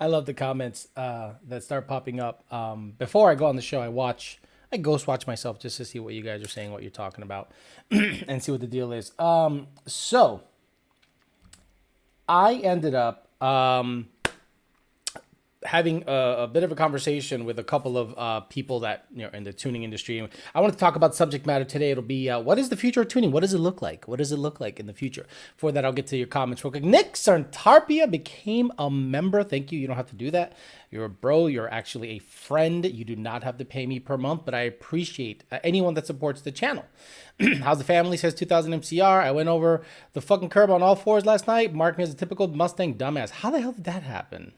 I love the comments that start popping up. Before I go on the show, I ghost watch myself just to see what you guys are saying, what you're talking about, and see what the deal is. So I ended up having a bit of a conversation with a couple of people that in the tuning industry. I want to talk about subject matter today. It'll be what is the future of tuning? What does it look like? What does it look like in the future? For that, I'll get to your comments real quick. Nick Sarntarpia became a member. Thank you. You don't have to do that. You're a bro. You're actually a friend. You do not have to pay me per month, but I appreciate anyone that supports the channel. How's the family? Says 2000 MCR. I went over the fucking curb on all fours last night. Mark me as a typical Mustang dumbass. How the hell did that happen?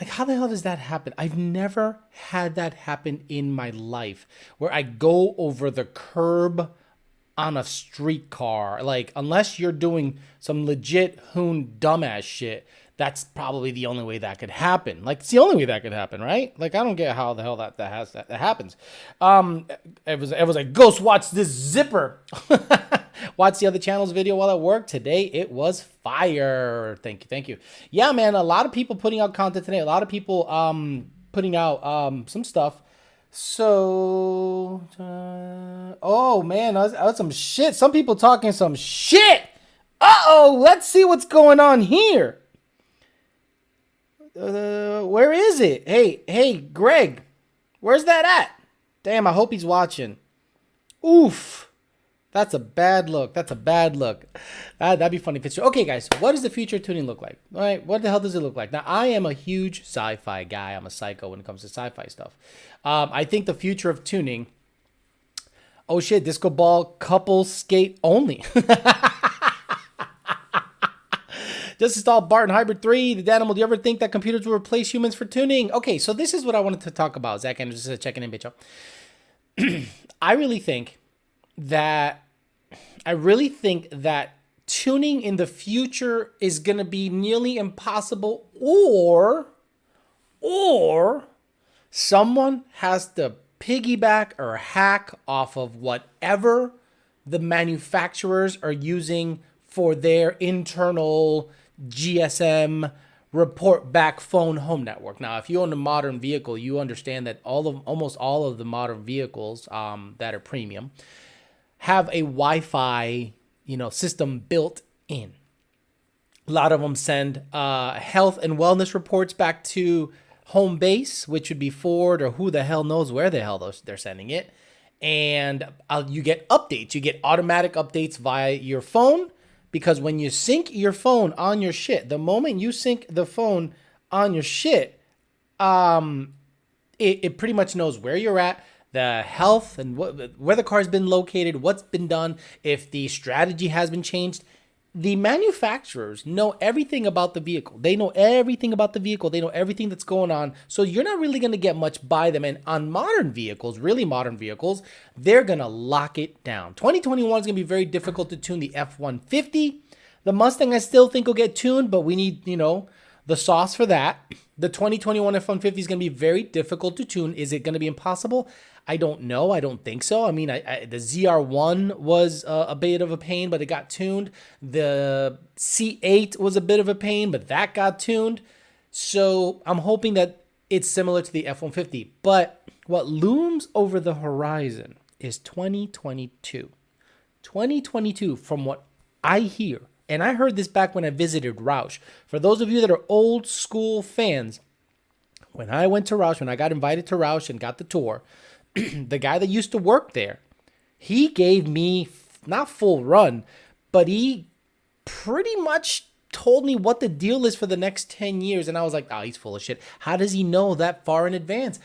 Like, how the hell does that happen? I've never had that happen in my life where I go over the curb on a streetcar. Like, unless you're doing some legit hoon dumbass shit, that's probably the only way that could happen. Like, it's the only way that could happen, right? Like, I don't get how the hell that happens. It was like, Ghost, watch this zipper. Watch the other channel's video while at work. Today, it was fire. Thank you. Yeah, man, a lot of people putting out content today. A lot of people putting out some stuff. So, oh, man, I was some shit. Some people talking some shit. Uh-oh, let's see what's going on here. Where is it? Hey, Greg, where's that at? Damn, I hope he's watching. Oof. That's a bad look. That'd be funny picture. Okay, guys, what does the future of tuning look like? All right, what the hell does it look like? Now, I am a huge sci-fi guy. I'm a psycho when it comes to sci-fi stuff. I think the future of tuning, oh shit, disco ball couple skate only. Just install Barton Hybrid 3, the Danimal. Do you ever think that computers will replace humans for tuning? Okay, so this is what I wanted to talk about. Zach Anderson says, checking in, bitch. I really think that tuning in the future is going to be nearly impossible, or someone has to piggyback or hack off of whatever the manufacturers are using for their internal GSM report back phone home network. Now, if you own a modern vehicle, you understand that almost all of the modern vehicles that are premium have a Wi-Fi, system built in. A lot of them send health and wellness reports back to home base, which would be Ford or who the hell knows where the hell they're sending it. And you get updates. You get automatic updates via your phone, because when you sync your phone on your shit, the moment you sync the phone on your shit, it pretty much knows where you're at, the health and where the car's been located, what's been done, if the strategy has been changed. The manufacturers know everything about the vehicle. They know everything about the vehicle. They know everything that's going on. So you're not really going to get much by them. And on modern vehicles, really modern vehicles, they're going to lock it down. 2021 is going to be very difficult to tune the F-150. The Mustang, I still think will get tuned, but we need, the sauce for that. The 2021 F-150 is going to be very difficult to tune. Is it going to be impossible? I don't know. I don't think so. I mean, the ZR1 was a bit of a pain, but it got tuned. The C8 was a bit of a pain, but that got tuned. So I'm hoping that it's similar to the F-150. But what looms over the horizon is 2022. 2022, from what I hear, and I heard this back when I visited Roush. For those of you that are old school fans, when I went to Roush, when I got invited to Roush and got the tour, the guy that used to work there, he gave me not full run, but he pretty much told me what the deal is for the next 10 years. And I was like, oh, he's full of shit. How does he know that far in advance?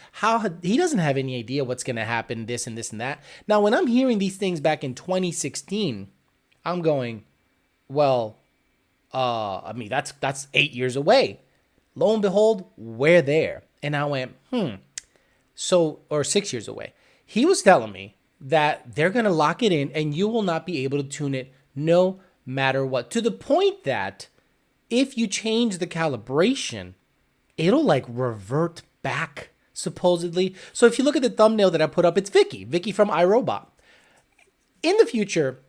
He doesn't have any idea what's going to happen, this and this and that. Now, when I'm hearing these things back in 2016, I'm going, well, I mean, that's 8 years away. Lo and behold, we're there. And I went, So, or 6 years away. He was telling me that they're going to lock it in and you will not be able to tune it no matter what. To the point that if you change the calibration, it'll like revert back, supposedly. So if you look at the thumbnail that I put up, it's Vicky from iRobot. In the future,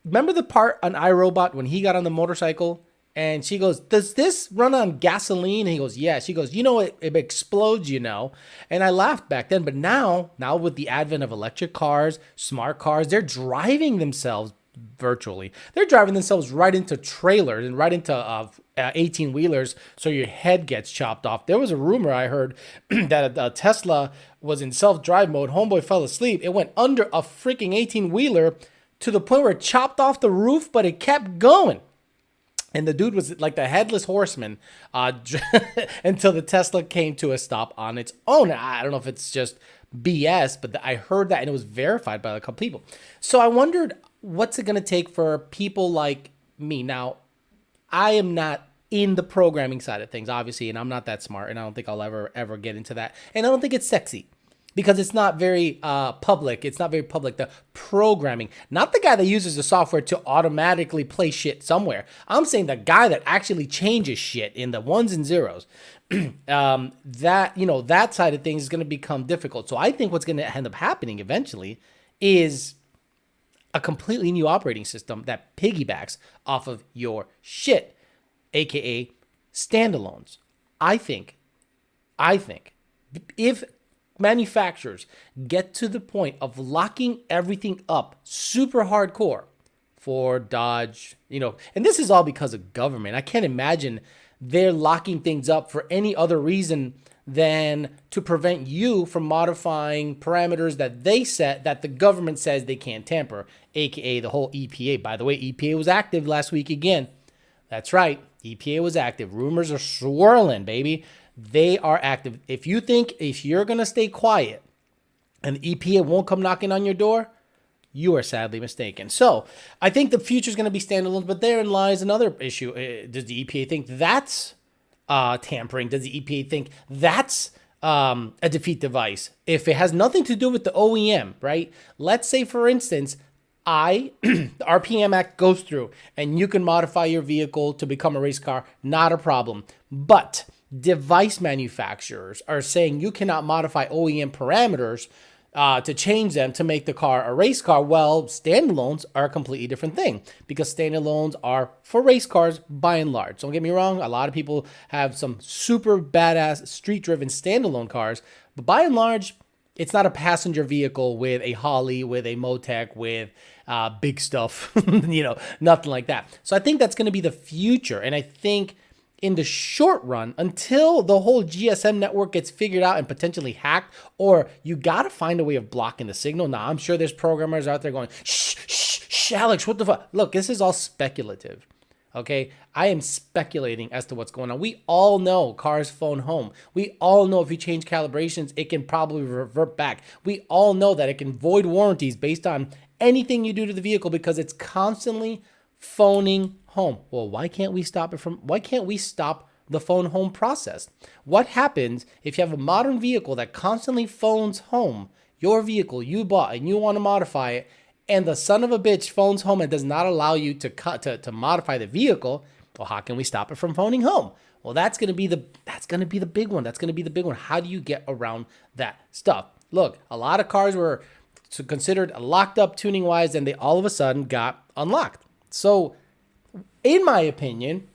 remember the part on iRobot when he got on the motorcycle And she goes, does this run on gasoline? And he goes, yeah. She goes, it explodes, And I laughed back then. But now with the advent of electric cars, smart cars, they're driving themselves virtually. They're driving themselves right into trailers and right into 18-wheelers. So your head gets chopped off. There was a rumor I heard that a Tesla was in self-drive mode. Homeboy fell asleep. It went under a freaking 18-wheeler to the point where it chopped off the roof, but it kept going. And the dude was like the headless horseman until the Tesla came to a stop on its own. I don't know if it's just BS, but I heard that and it was verified by a couple people. So I wondered, what's it going to take for people like me? Now, I am not in the programming side of things, obviously, and I'm not that smart, and I don't think I'll ever get into that. And I don't think it's sexy, because it's not very public. It's not very public, the programming. Not the guy that uses the software to automatically play shit somewhere. I'm saying the guy that actually changes shit in the ones and zeros. That side of things is going to become difficult. So I think what's going to end up happening eventually is a completely new operating system that piggybacks off of your shit, aka standalones. I think if manufacturers get to the point of locking everything up super hardcore, Ford, Dodge, and this is all because of government. I can't imagine they're locking things up for any other reason than to prevent you from modifying parameters that they set that the government says they can't tamper, aka the whole EPA. By the way, EPA was active last week again. That's right, EPA was active. Rumors are swirling, baby. They are active. If you think if you're going to stay quiet and the EPA won't come knocking on your door, you are sadly mistaken. So I think the future is going to be standalone, but therein lies another issue. Does the EPA think that's tampering? Does the EPA think that's a defeat device? If it has nothing to do with the OEM, right? Let's say, for instance, the RPM Act goes through and you can modify your vehicle to become a race car, not a problem. But device manufacturers are saying you cannot modify OEM parameters to change them to make the car a race car. Well, standalones are a completely different thing, because standalones are for race cars by and large. Don't get me wrong. A lot of people have some super badass street-driven standalone cars, but by and large, it's not a passenger vehicle with a Holly, with a Motec, with big stuff, nothing like that. So I think that's going to be the future. And I think in the short run, until the whole GSM network gets figured out and potentially hacked, or you got to find a way of blocking the signal. Now, I'm sure there's programmers out there going, shh, Alex, what the fuck? Look, this is all speculative, okay? I am speculating as to what's going on. We all know cars phone home. We all know if you change calibrations, it can probably revert back. We all know that it can void warranties based on anything you do to the vehicle because it's constantly phoning home. Well, why can't we stop the phone home process? What happens if you have a modern vehicle that constantly phones home your vehicle you bought and you want to modify it, and the son of a bitch phones home and does not allow you to modify the vehicle? Well, how can we stop it from phoning home? Well, that's going to be the big one. That's going to be the big one. How do you get around that stuff? Look, a lot of cars were considered locked up tuning wise, and they all of a sudden got unlocked. So, in my opinion,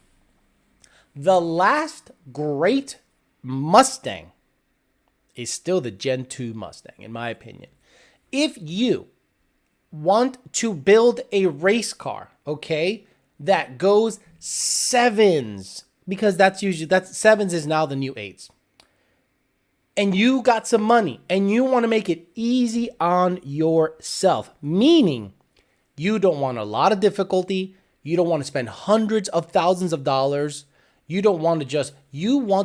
the last great Mustang is still the Gen 2 Mustang, in my opinion. If you want to build a race car, okay, that goes sevens, because that's sevens is now the new eights, and you got some money and you want to make it easy on yourself, meaning you don't want a lot of difficulty. You don't want to spend hundreds of thousands of dollars. You want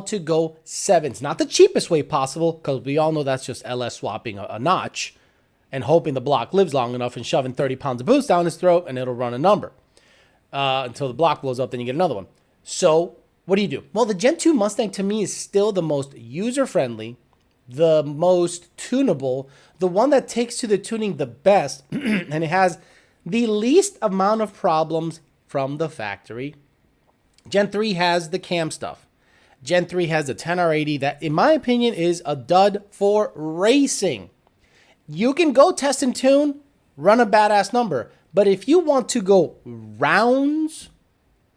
to go sevens. Not the cheapest way possible, because we all know that's just LS swapping a notch and hoping the block lives long enough and shoving 30 pounds of boost down his throat and it'll run a number until the block blows up, then you get another one. So what do? Well, the Gen 2 Mustang to me is still the most user-friendly, the most tunable, the one that takes to the tuning the best, and it has the least amount of problems from the factory. Gen 3 has the cam stuff. Gen 3 has the 10R80 that, in my opinion, is a dud for racing. You can go test and tune, run a badass number, but if you want to go rounds,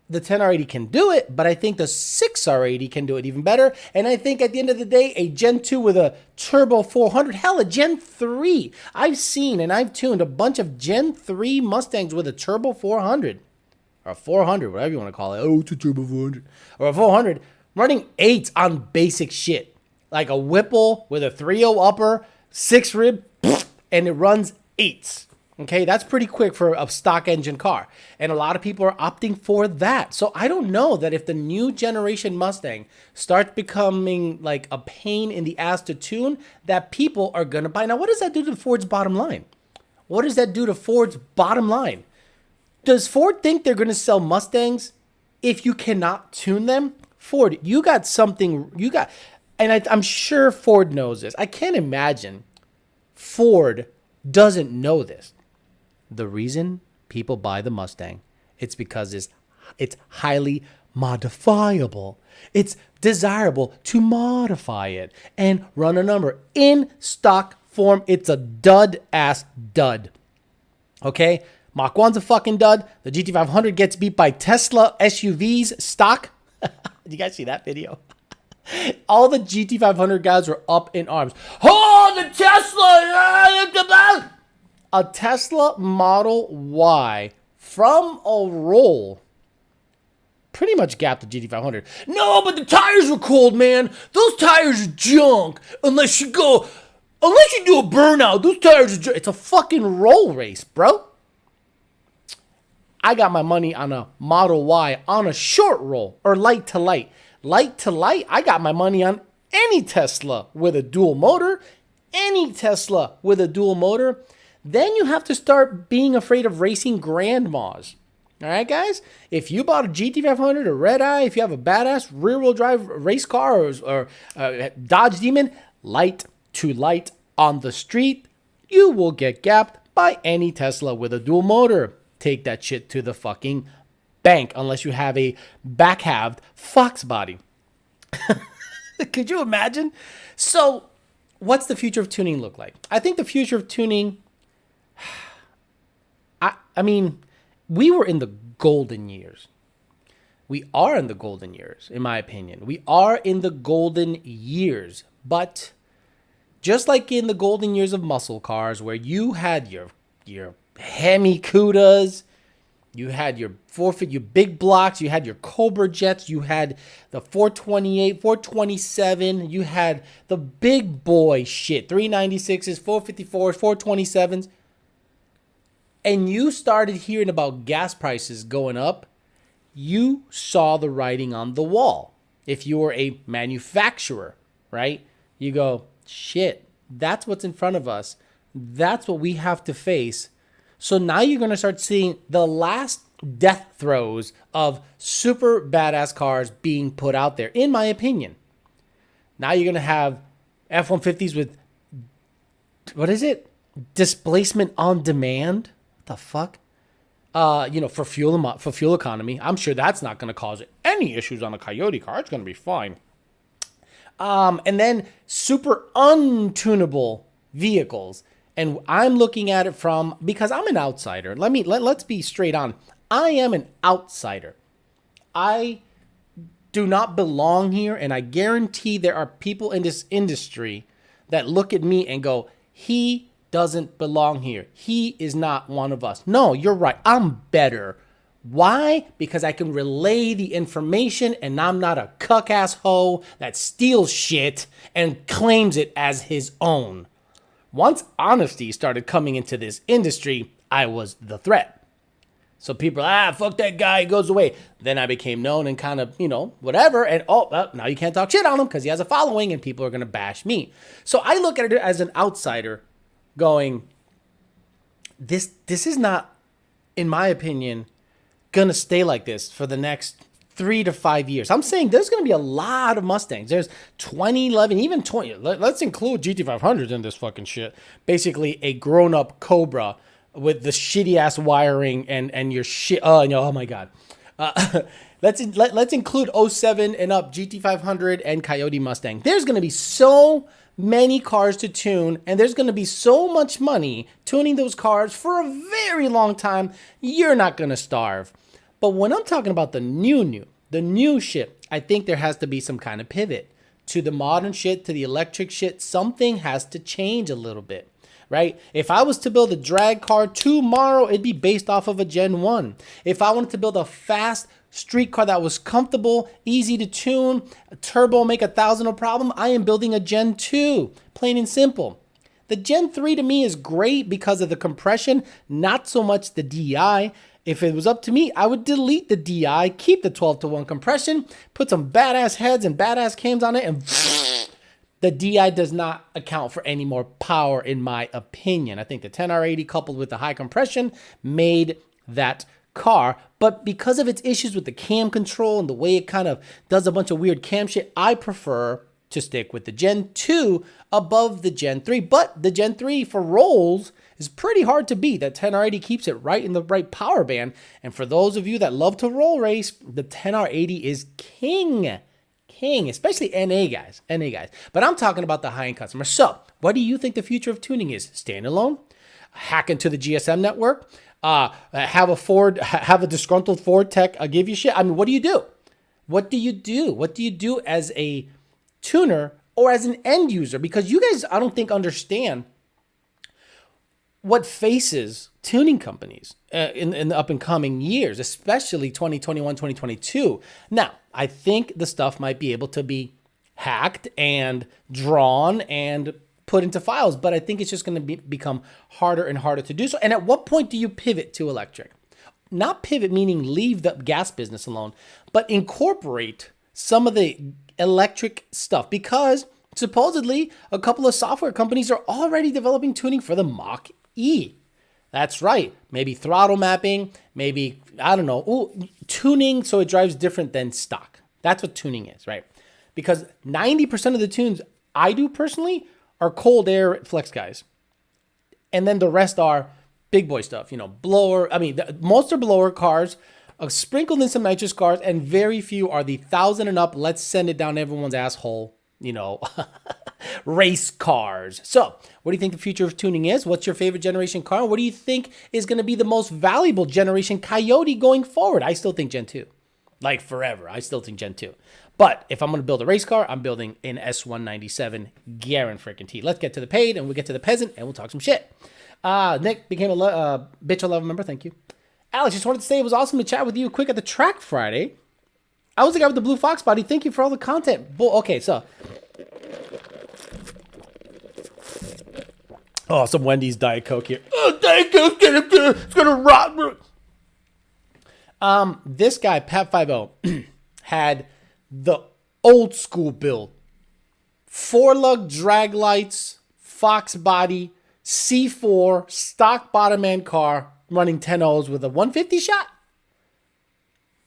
the 10R80 can do it, but I think the 6R80 can do it even better. And I think at the end of the day, a Gen 2 with a turbo 400, hell, a Gen 3. I've seen and I've tuned a bunch of Gen 3 Mustangs with a turbo 400. Or 400, whatever you want to call it. Oh, it's a turbo 400. Or a 400, running 8s on basic shit. Like a Whipple with a 3.0 upper, 6 rib, and it runs 8s. Okay, that's pretty quick for a stock engine car. And a lot of people are opting for that. So I don't know that if the new generation Mustang starts becoming like a pain in the ass to tune, that people are going to buy. Now, what does that do to Ford's bottom line? What does that do to Ford's bottom line? Does Ford think they're going to sell Mustangs if you cannot tune them? Ford, you got something, and I'm sure Ford knows this. I can't imagine Ford doesn't know this. The reason people buy the Mustang, it's because it's highly modifiable. It's desirable to modify it and run a number. In stock form, it's a dud-ass dud. Okay? Mach 1's a fucking dud. The GT500 gets beat by Tesla SUVs stock. Did you guys see that video? All the GT500 guys were up in arms. Oh, the Tesla! A Tesla Model Y from a roll pretty much gapped the GT500. No, but the tires were cold, man. Those tires are junk. Unless you do a burnout, those tires are junk. It's a fucking roll race, bro. I got my money on a Model Y on a short roll or light to light. Light to light, I got my money on any Tesla with a dual motor. Any Tesla with a dual motor. Then you have to start being afraid of racing grandmas. All right, guys? If you bought a GT500 or Red Eye, if you have a badass rear-wheel drive race car or Dodge Demon, light to light on the street, you will get gapped by any Tesla with a dual motor. Take that shit to the fucking bank unless you have a back-halved Fox body. Could you imagine? So, what's the future of tuning look like? I think the future of tuning... I mean, we were in the golden years. We are in the golden years, in my opinion. We are in the golden years. But just like in the golden years of muscle cars, where you had your Hemi Cudas, you had your your big blocks, you had your Cobra Jets, you had the 428, 427, you had the big boy shit, 396s, 454s, 427s. And you started hearing about gas prices going up, you saw the writing on the wall. If you were a manufacturer, right? You go, shit, that's what's in front of us. That's what we have to face. So now you're going to start seeing the last death throes of super badass cars being put out there, in my opinion. Now you're going to have F-150s with, what is it? Displacement on demand? The fuck? For fuel economy. I'm sure that's not going to cause any issues on a Coyote car. It's going to be fine. And then super untunable vehicles. And I'm looking at it from, because I'm an outsider. Let's be straight on. I am an outsider. I do not belong here, and I guarantee there are people in this industry that look at me and go, he doesn't belong here. He is not one of us. No, you're right. I'm better. Why? Because I can relay the information and I'm not a cuck-ass hoe that steals shit and claims it as his own. Once honesty started coming into this industry, I was the threat. So people, fuck that guy, he goes away. Then I became known and kind of, whatever. And now you can't talk shit on him because he has a following and people are going to bash me. So I look at it as an outsider going, this is not, in my opinion, going to stay like this for the next 3 to 5 years. I'm saying there's going to be a lot of Mustangs. There's 2011, even 20. Let's include GT500s in this fucking shit. Basically, a grown-up Cobra with the shitty-ass wiring and your shit. Oh my God. Let's include 07 and up GT500 and Coyote Mustang. There's going to be so many cars to tune, and there's going to be so much money tuning those cars for a very long time. You're not going to starve. But when I'm talking about the new shit, I think there has to be some kind of pivot to the modern shit, to the electric shit. Something has to change a little bit, right? If I was to build a drag car tomorrow, it'd be based off of a Gen 1. If I wanted to build a fast street car that was comfortable, easy to tune, a turbo, make 1,000 no problem, I am building a Gen 2, plain and simple. The Gen 3 to me is great because of the compression, not so much the DI. If it was up to me, I would delete the DI, keep the 12-to-1 compression, put some badass heads and badass cams on it, and the DI does not account for any more power, in my opinion. I think the 10R80 coupled with the high compression made that car, but because of its issues with the cam control and the way it kind of does a bunch of weird cam shit, I prefer to stick with the Gen 2 above the Gen 3. But the Gen 3 for rolls is pretty hard to beat. That 10R80 keeps it right in the right power band. And for those of you that love to roll race, the 10R80 is king, especially NA guys. But I'm talking about the high-end customer. So what do you think the future of tuning is? Standalone? Hack into the GSM network? Have a disgruntled Ford tech give you shit? I mean, what do you do? What do you do as a tuner or as an end user? Because you guys, I don't think, understand what faces tuning companies in the up and coming years, especially 2021, 2022. Now, I think the stuff might be able to be hacked and drawn and put into files, but I think it's just going to become harder and harder to do so. And at what point do you pivot to electric? Not pivot meaning leave the gas business alone, but incorporate some of the electric stuff, because supposedly a couple of software companies are already developing tuning for the Mach-E. That's right. Maybe throttle mapping, maybe, I don't know, tuning so it drives different than stock. That's what tuning is, right? Because 90% of the tunes I do personally are cold air flex guys. And then the rest are big boy stuff, blower. I mean, most are blower cars, sprinkled in some nitrous cars, and very few are the 1,000 and up, let's send it down everyone's asshole, race cars. So what do you think the future of tuning is? What's your favorite generation car? What do you think is going to be the most valuable generation Coyote going forward? I still think Gen 2. Like forever. I still think Gen 2. But if I'm going to build a race car, I'm building an S197 guarantee. Let's get to the paid and we'll get to the peasant and we'll talk some shit. Nick became a bitch I love member. Thank you. Alex, just wanted to say it was awesome to chat with you quick at the track Friday. I was the guy with the blue fox body. Thank you for all the content. Okay, so. Oh, some Wendy's Diet Coke here. Oh, Diet Coke, it's gonna rot. This guy, Pat50, had the old school build. 4-lug drag lights, fox body, C4, stock bottom end car, running 10 O's with a 150 shot.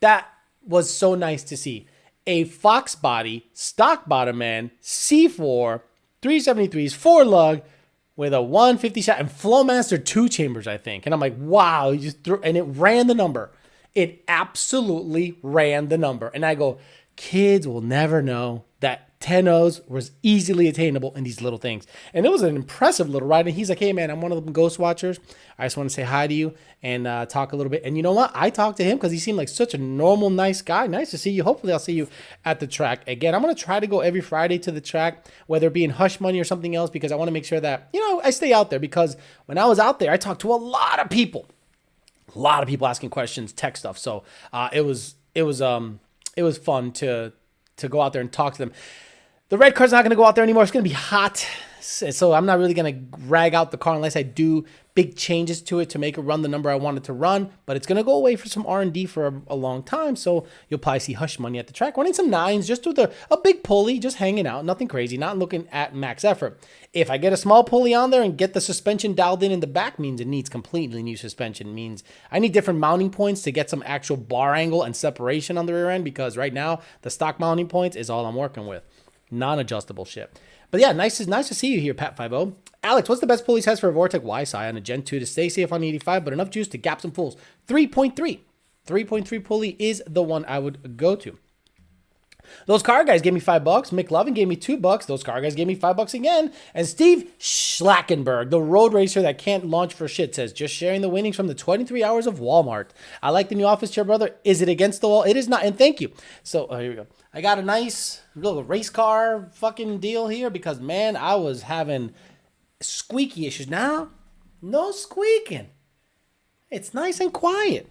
That was so nice to see. A fox body, stock bottom end, C4, 373s, 4-lug with a 150 shot and Flowmaster 2 chambers, I think. And I'm like, wow, he just threw, and it ran the number. It absolutely ran the number. And I go, kids will never know that 10 O's was easily attainable in these little things. And it was an impressive little ride. And he's like, hey, man, I'm one of them ghost watchers. I just want to say hi to you and talk a little bit. And you know what? I talked to him because he seemed like such a normal, nice guy. Nice to see you. Hopefully I'll see you at the track again. I'm going to try to go every Friday to the track, whether it be in Hush Money or something else, because I want to make sure that, I stay out there. Because when I was out there, I talked to a lot of people asking questions, tech stuff. So it was fun to go out there and talk to them. The red car's not going to go out there anymore. It's going to be hot. So I'm not really going to drag out the car unless I do big changes to it to make it run the number I want it to run. But it's going to go away for some R&D for a long time. So you'll probably see Hush Money at the track running some 9s just with a big pulley, just hanging out. Nothing crazy, not looking at max effort. If I get a small pulley on there and get the suspension dialed in the back, means it needs completely new suspension. Means I need different mounting points to get some actual bar angle and separation on the rear end, because right now the stock mounting points is all I'm working with. Non-adjustable shit. But yeah, nice to see you here, Pat50. Alex, what's the best pulley test for a Vortec Y-Sci on a Gen 2 to stay safe on the 85, but enough juice to gap some fools? 3.3. 3.3 pulley is the one I would go to. Those car guys gave me $5. McLovin gave me $2. Those car guys gave me $5 again. And Steve Schlackenberg, the road racer that can't launch for shit, says, just sharing the winnings from the 23 hours of Walmart. I like the new office chair, brother. Is it against the wall? It is not. And thank you. So here we go. I got a nice little race car fucking deal here because, man, I was having squeaky issues. Now, no squeaking. It's nice and quiet.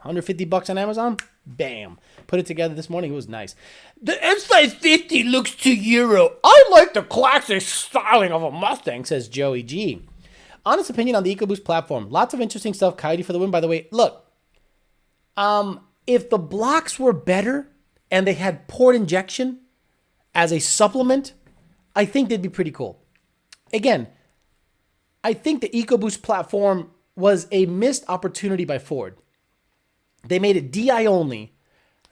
$150 on Amazon. Bam. Put it together this morning. It was nice. The M550 looks too Euro. I like the classic styling of a Mustang, says Joey G. Honest opinion on the EcoBoost platform. Lots of interesting stuff. Coyote for the win, by the way. Look, if the blocks were better and they had port injection as a supplement, I think they'd be pretty cool. Again, I think the EcoBoost platform was a missed opportunity by Ford. They made it DI only,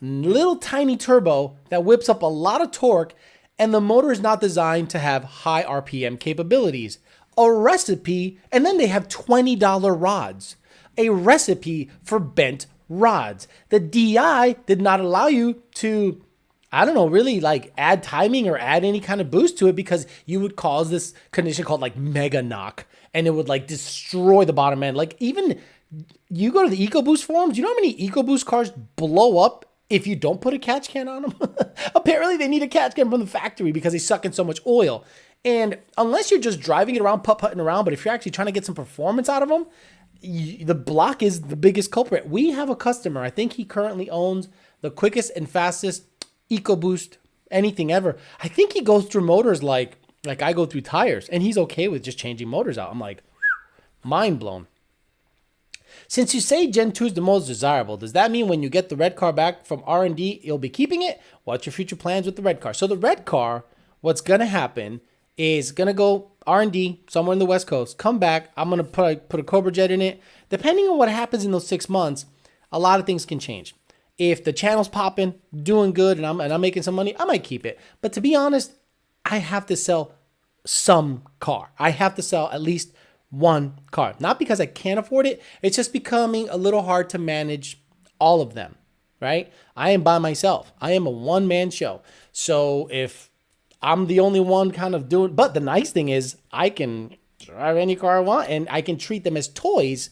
little tiny turbo that whips up a lot of torque, and the motor is not designed to have high RPM capabilities. A recipe, and then they have $20 rods. A recipe for bent rods. The DI did not allow you to, I don't know, really like add timing or add any kind of boost to it because you would cause this condition called like mega knock, and it would like destroy the bottom end. Like even you go to the EcoBoost forums, you know how many EcoBoost cars blow up if you don't put a catch can on them? Apparently they need a catch can from the factory because they suck in so much oil. And unless you're just driving it around, putt-putting around, but if you're actually trying to get some performance out of them, the block is the biggest culprit. We have a customer, I think he currently owns the quickest and fastest EcoBoost anything ever. I think he goes through motors like I go through tires, and he's okay with just changing motors out. I'm like, mind blown. Since you say Gen 2 is the most desirable, does that mean when you get the red car back from R&D, you'll be keeping it? What's your future plans with the red car? So the red car, what's going to happen is going to go R&D somewhere in the West Coast, come back. I'm going to put a Cobra Jet in it. Depending on what happens in those 6 months, a lot of things can change. If the channel's popping, doing good, and I'm making some money, I might keep it. But to be honest, I have to sell some car. I have to sell at least one car. Not because I can't afford it. It's just becoming a little hard to manage all of them, right? I am by myself. I am a one-man show. So if I'm the only one kind of doing, but the nice thing is I can drive any car I want and I can treat them as toys,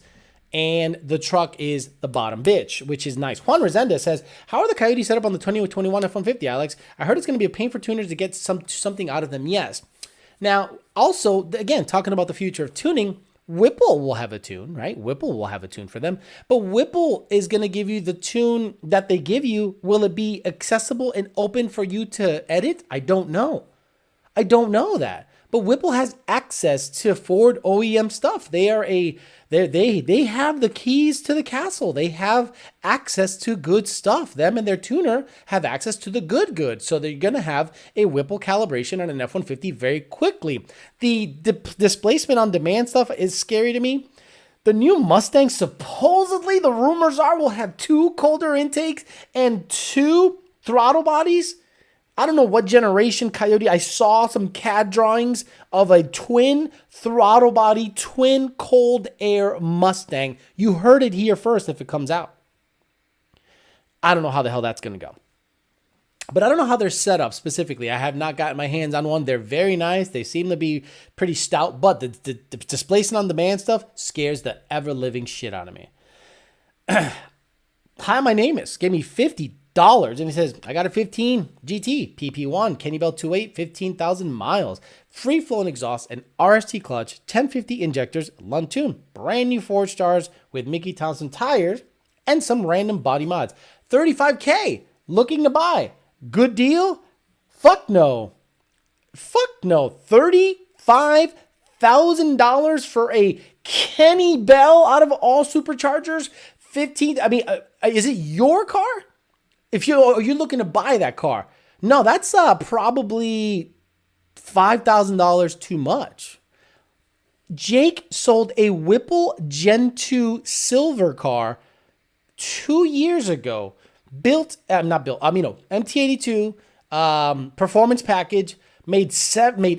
and the truck is the bottom bitch, which is nice. Juan Resendez says, how are the Coyotes set up on the 2021 F-150, Alex? I heard it's going to be a pain for tuners to get something out of them. Yes. Now, also, again, talking about the future of tuning, Whipple will have a tune, right? Whipple will have a tune for them. But Whipple is going to give you the tune that they give you. Will it be accessible and open for you to edit? I don't know. I don't know that. But Whipple has access to Ford OEM stuff. They have the keys to the castle. They have access to good stuff. Them and their tuner have access to the good. So they're going to have a Whipple calibration on an F-150 very quickly. The displacement on demand stuff is scary to me. The new Mustang, supposedly the rumors are, will have 2 colder intakes and 2 throttle bodies. I don't know what generation Coyote. I saw some CAD drawings of a twin throttle body, twin cold air Mustang. You heard it here first if it comes out. I don't know how the hell that's going to go. But I don't know how they're set up specifically. I have not gotten my hands on one. They're very nice. They seem to be pretty stout, but the displacement on demand stuff scares the ever-living shit out of me. Hi, my name is. Gave me $50. And he says, I got a 15 GT, PP1, Kenny Bell 28, 15,000 miles, free flowing exhaust, and RST clutch, 1050 injectors, Lund tune, brand new Forged Stars with Mickey Townsend tires, and some random body mods. $35K, looking to buy. Good deal? Fuck no. Fuck no. $35,000 for a Kenny Bell out of all superchargers? 15, I mean, is it your car? If you're looking to buy that car, no, that's probably $5,000 too much. Jake sold a Whipple Gen 2 silver car 2 years ago. MT82 performance package, made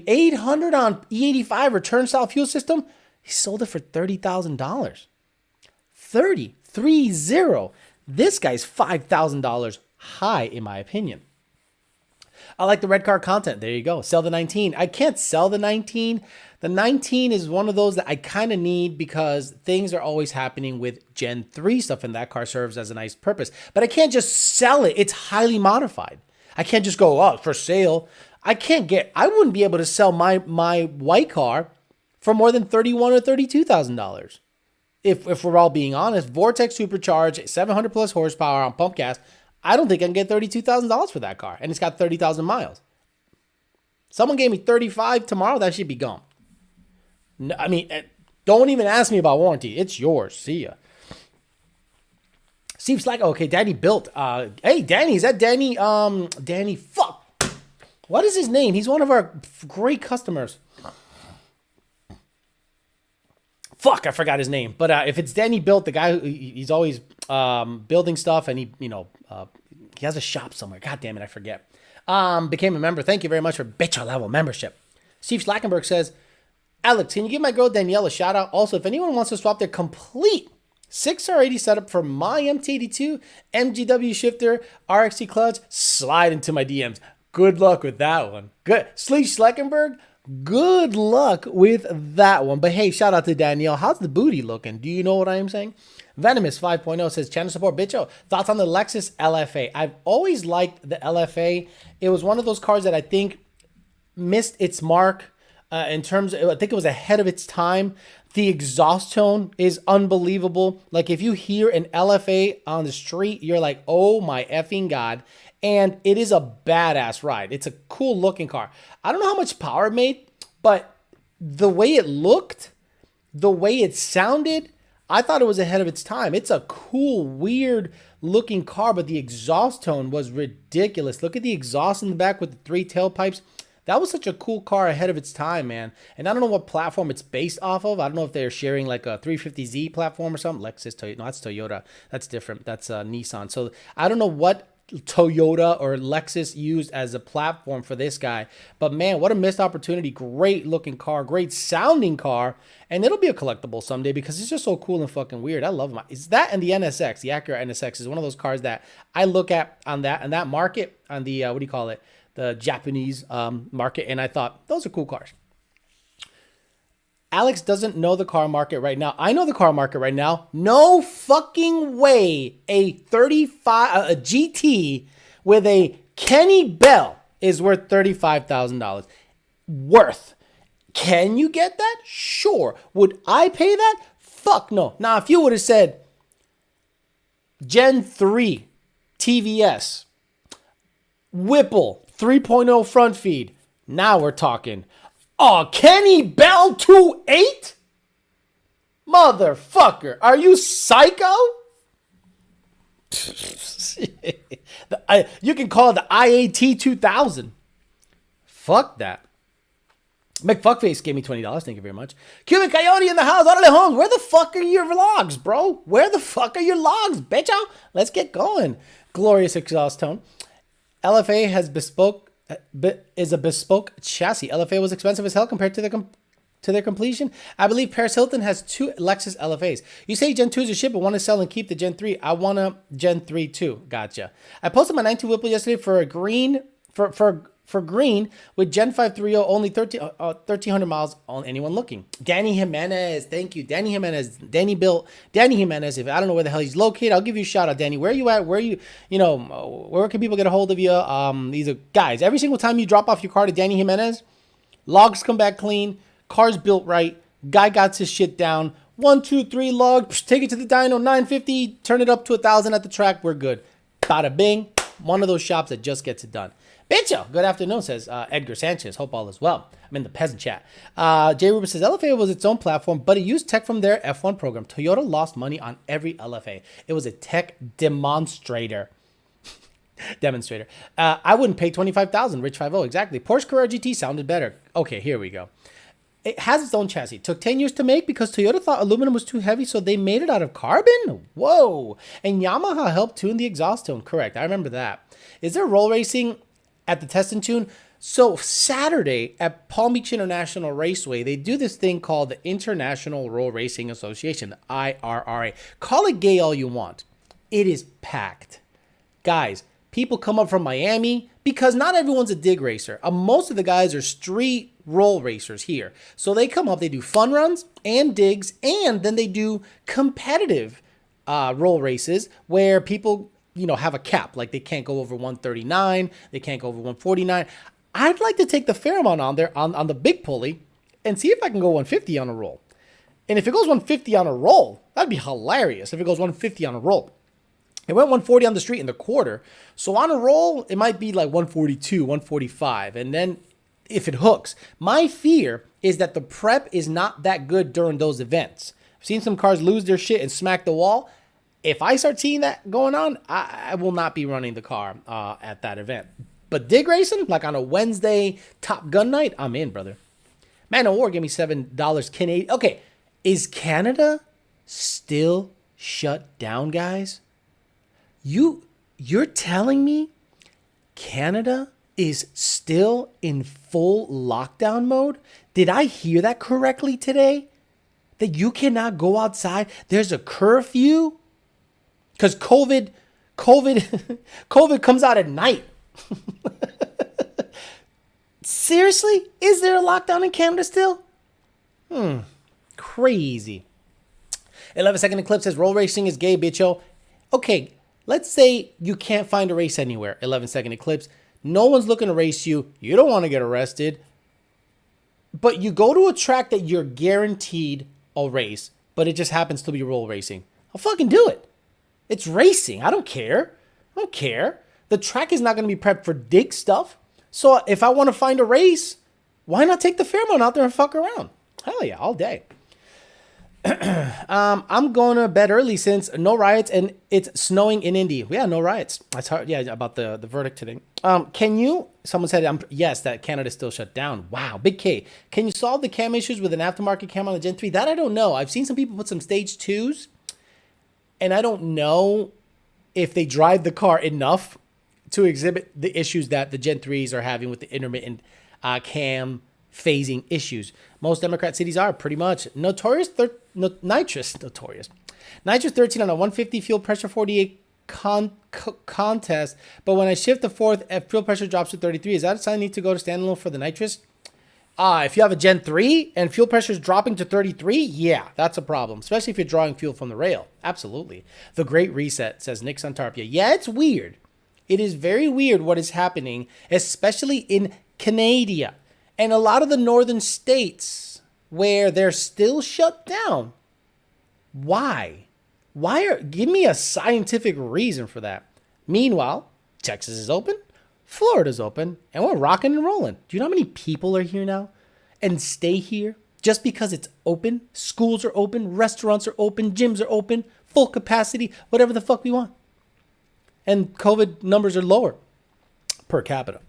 800 on E85 return style fuel system. He sold it for $30,000. 30. This guy's $5,000 high, in my opinion. I like the red car content. There you go. Sell the 19. I can't sell the 19. The 19 is one of those that I kind of need because things are always happening with Gen 3 stuff, and that car serves as a nice purpose. But I can't just sell it. It's highly modified. I can't just go, oh, for sale. I wouldn't be able to sell my white car for more than $31,000 or $32,000. If we're all being honest, Vortex supercharged, 700 plus horsepower on pump gas, I don't think I can get $32,000 for that car. And it's got 30,000 miles. Someone gave me 35 tomorrow, that should be gone. No, I mean, don't even ask me about warranty. It's yours. See ya. Steve Slack. Okay, Danny built. Hey, Danny, is that Danny? Danny, fuck. What is his name? He's one of our great customers. Fuck, I forgot his name. But if it's Danny built, the guy, he's always building stuff, and he has a shop somewhere. God damn it, I forget. Became a member. Thank you very much for bitch level membership. Steve Slackenberg says, Alex, can you give my girl Danielle a shout out? Also, if anyone wants to swap their complete 6R80 setup for my MT82, MGW shifter, RXT clutch, slide into my DMs. Good luck with that one. Good. Steve Slackenberg, good luck with that one. But hey, shout out to Danielle. How's the booty looking? Do you know what I am saying? Venomous 5.0 says, channel support, bitcho. Thoughts on the Lexus Lfa? I've always liked the LFA. It was one of those cars that I think missed its mark in terms of, I think it was ahead of its time. The exhaust tone is unbelievable. Like if you hear an LFA on the street, you're like, oh my effing God. And it is a badass ride. It's a cool looking car. I don't know how much power it made, but the way it looked, the way it sounded, I thought it was ahead of its time. It's a cool, weird looking car, but the exhaust tone was ridiculous. Look at the exhaust in the back with the 3 tailpipes. That was such a cool car ahead of its time, man. And I don't know what platform it's based off of. I don't know if they're sharing like a 350Z platform or something. Lexus, Toyota. No, that's Toyota. That's different. That's Nissan. So I don't know what Toyota or Lexus used as a platform for this guy. But man, what a missed opportunity. Great looking car. Great sounding car. And it'll be a collectible someday because it's just so cool and fucking weird. I love them. It's that and the NSX. The Acura NSX is one of those cars that I look at on that market, on the, what do you call it? The Japanese market, and I thought, those are cool cars. Alex doesn't know the car market right now. I know the car market right now. No fucking way a 35, a GT with a Kenny Bell is worth $35,000. Worth. Can you get that? Sure. Would I pay that? Fuck no. Now, if you would have said Gen 3 TVS, Whipple 3.0 front feed. Now we're talking. Oh, Kenny Bell 2.8? Motherfucker, are you psycho? You can call it the IAT 2000. Fuck that. McFuckface gave me $20. Thank you very much. Cuban Coyote in the house. Orale Holmes. Where the fuck are your vlogs, bro? Where the fuck are your logs, bitch? Let's get going. Glorious exhaust tone. LFA has is a bespoke chassis. LFA was expensive as hell compared to their completion. I believe Paris Hilton has 2 Lexus LFAs. You say Gen 2 is a shit, but want to sell and keep the Gen 3. I want a Gen 3 too. Gotcha. I posted my 92 Whipple yesterday for a green for green with Gen 530, only 1,300 miles on anyone looking. Danny Jimenez, thank you. Danny Jimenez, Danny Jimenez. If I don't know where the hell he's located, I'll give you a shout out, Danny. Where are you at? Where are you, where can people get a hold of you? These are guys, every single time you drop off your car to Danny Jimenez, logs come back clean, car's built right, guy got his shit down. 1, 2, 3 log, take it to the dyno, 950, turn it up to 1,000 at the track, we're good. Bada bing, one of those shops that just gets it done. Bitcho, good afternoon, says Edgar Sanchez. Hope all is well. I'm in the peasant chat. Jay Ruber says, LFA was its own platform, but it used tech from their F1 program. Toyota lost money on every LFA. It was a tech demonstrator. I wouldn't pay $25,000, Rich 50, exactly. Porsche Carrera GT sounded better. Okay, here we go. It has its own chassis. Took 10 years to make because Toyota thought aluminum was too heavy, so they made it out of carbon? Whoa. And Yamaha helped tune the exhaust tone. Correct, I remember that. Is there roll racing at the Test and Tune? So Saturday at Palm Beach International Raceway, they do this thing called the International Roll Racing Association, the IRRA. Call it gay all you want. It is packed. Guys, people come up from Miami, because not everyone's a dig racer. Most of the guys are street roll racers here. So they come up, they do fun runs and digs, and then they do competitive roll races where people, have a cap. Like they can't go over 139, they can't go over 149. I'd like to take the Fairmont on there on the big pulley and see if I can go 150 on a roll. And if it goes 150 on a roll, that'd be hilarious if it goes 150 on a roll. It went 140 on the street in the quarter. So on a roll, it might be like 142, 145. And then if it hooks, my fear is that the prep is not that good during those events. I've seen some cars lose their shit and smack the wall. If I start seeing that going on, I will not be running the car at that event. But dig racing, like on a Wednesday Top Gun night, I'm in, brother. Man of War gave me $7 Canadian. Okay, is Canada still shut down, guys? You're telling me Canada is still in full lockdown mode? Did I hear that correctly today? That you cannot go outside? There's a curfew? Because COVID comes out at night. Seriously? Is there a lockdown in Canada still? Crazy. 11-second Eclipse says, roll racing is gay, bitcho. Okay, let's say you can't find a race anywhere. 11-second Eclipse. No one's looking to race you. You don't want to get arrested. But you go to a track that you're guaranteed a race, but it just happens to be roll racing. I'll fucking do it. It's racing. I don't care. The track is not going to be prepped for dig stuff. So if I want to find a race, why not take the Fairmont out there and fuck around? Hell yeah, all day. I'm going to bed early since no riots and it's snowing in Indy. Yeah, no riots. That's hard. Yeah, about the verdict today. Someone said, yes, that Canada's still shut down. Wow, Big K. Can you solve the cam issues with an aftermarket cam on the Gen 3? That I don't know. I've seen some people put some stage 2s, and I don't know if they drive the car enough to exhibit the issues that the Gen 3s are having with the intermittent cam phasing issues. Most Democrat cities are pretty much nitrous 13 on a 150 fuel pressure 48 contest, but when I shift the fourth, fuel pressure drops to 33. Is that a sign I need to go to standalone for the nitrous? If you have a Gen 3 and fuel pressure is dropping to 33, yeah, that's a problem, especially if you're drawing fuel from the rail. Absolutely. The Great Reset, says Nick Santarpia. Yeah, it's weird. It is very weird what is happening, especially in Canada and a lot of the northern states where they're still shut down. Why? Give me a scientific reason for that. Meanwhile, Texas is open, Florida's open, and we're rocking and rolling. Do you know how many people are here now and stay here just because it's open? Schools are open, restaurants are open, gyms are open, full capacity, whatever the fuck we want. And COVID numbers are lower per capita.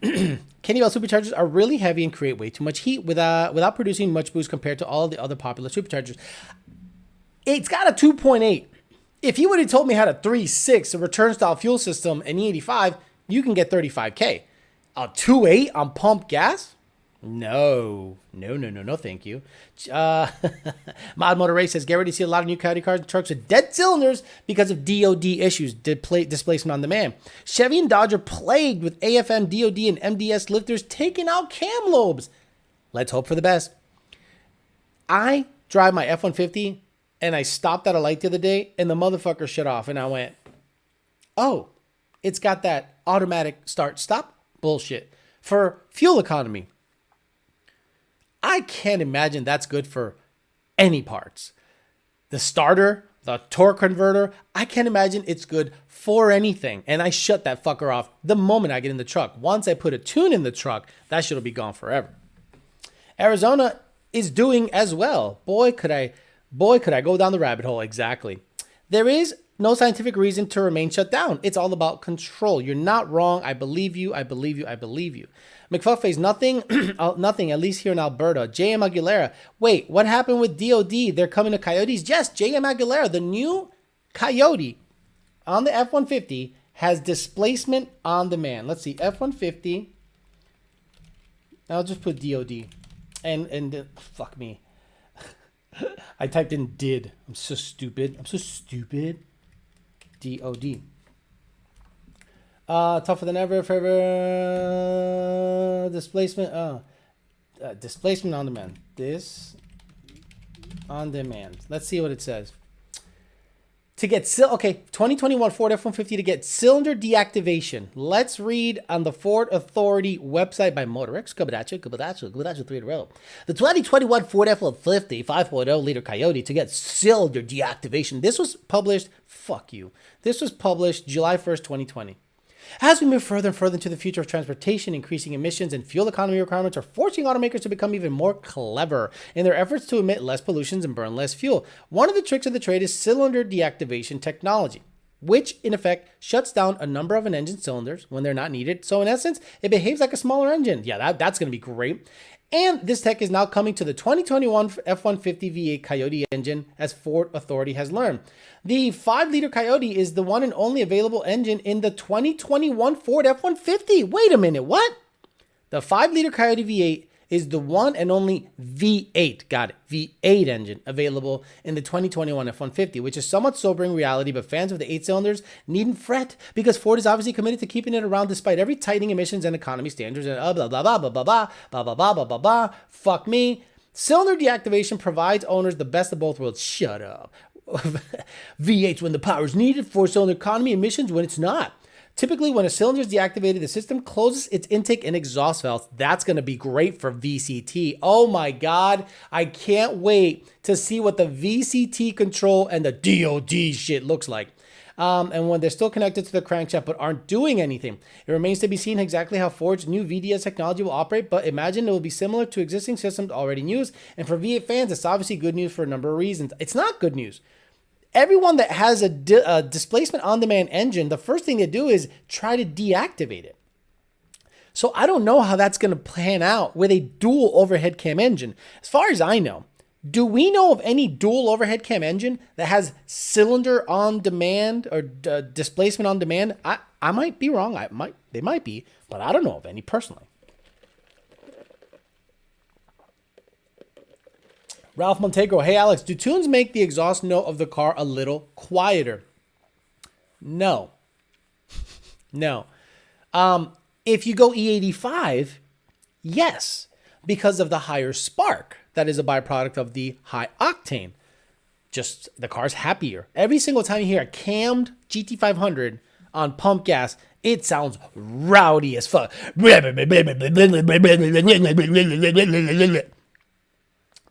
Kenny Bell superchargers are really heavy and create way too much heat without producing much boost compared to all the other popular superchargers. It's got a 2.8. If you would have told me I had a 3.6, a return style fuel system, an E85, you can get 35K. A 2.8 on pump gas? No, thank you. Mod Motor Race says, get ready to see a lot of new Coyote cars and trucks with dead cylinders because of DOD issues, displacement on demand. Chevy and Dodge are plagued with AFM, DOD, and MDS lifters taking out cam lobes. Let's hope for the best. I drive my F-150 and I stopped at a light the other day and the motherfucker shut off and I went, oh, it's got that automatic start-stop bullshit for fuel economy. I can't imagine that's good for any parts. The starter, the torque converter, I can't imagine it's good for anything. And I shut that fucker off the moment I get in the truck. Once I put a tune in the truck, that shit will be gone forever. Arizona is doing as well. Boy, could I go down the rabbit hole. Exactly. There is no scientific reason to remain shut down. It's all about control. You're not wrong. I believe you. McFuffay's nothing, at least here in Alberta. J.M. Aguilera. Wait, what happened with DOD? They're coming to Coyotes? Yes, J.M. Aguilera, the new Coyote on the F-150 has displacement on demand. Let's see, F-150. I'll just put DOD. And fuck me. I typed in did. I'm so stupid. DOD. Tougher than ever, forever. Displacement. Displacement on demand. This on demand. Let's see what it says. To get 2021 Ford F-150 to get cylinder deactivation. Let's read on the Ford Authority website by Motorix. Coming at you 3 in a row. The 2021 Ford F-150 5.0 liter Coyote to get cylinder deactivation. This was published, This was published July 1st, 2020. As we move further and further into the future of transportation, increasing emissions and fuel economy requirements are forcing automakers to become even more clever in their efforts to emit less pollutions and burn less fuel. One of the tricks of the trade is cylinder deactivation technology, which in effect shuts down a number of an engine's cylinders when they're not needed. So in essence, it behaves like a smaller engine. Yeah, that's going to be great. And this tech is now coming to the 2021 F-150 V8 Coyote engine, as Ford Authority has learned. The 5-liter Coyote is the one and only available engine in the 2021 Ford F-150. Wait a minute, what? The 5-liter Coyote V8 is the one and only V8, got it, V8 engine available in the 2021 F-150, which is somewhat sobering reality, but fans of the 8 cylinders needn't fret because Ford is obviously committed to keeping it around despite every tightening emissions and economy standards and blah, blah, blah, blah, blah, blah, blah, blah, blah, blah, blah, blah, fuck me. Cylinder deactivation provides owners the best of both worlds. Shut up. V8s when the power is needed, 4-cylinder economy, emissions when it's not. Typically, when a cylinder is deactivated, the system closes its intake and exhaust valves. That's going to be great for VCT. Oh my God. I can't wait to see what the VCT control and the DOD shit looks like. And when they're still connected to the crankshaft but aren't doing anything. It remains to be seen exactly how Ford's new VDS technology will operate, but imagine it will be similar to existing systems already in use. And for V8 fans, it's obviously good news for a number of reasons. It's not good news. Everyone that has a displacement on-demand engine, the first thing they do is try to deactivate it. So I don't know how that's going to plan out with a dual overhead cam engine. As far as I know, do we know of any dual overhead cam engine that has cylinder on demand or displacement on demand? I might be wrong. They might be, but I don't know of any personally. Ralph Montego, hey Alex, do tunes make the exhaust note of the car a little quieter? No. No. If you go E85, yes, because of the higher spark. That is a byproduct of the high octane. Just the car's happier. Every single time you hear a cammed GT500 on pump gas, it sounds rowdy as fuck.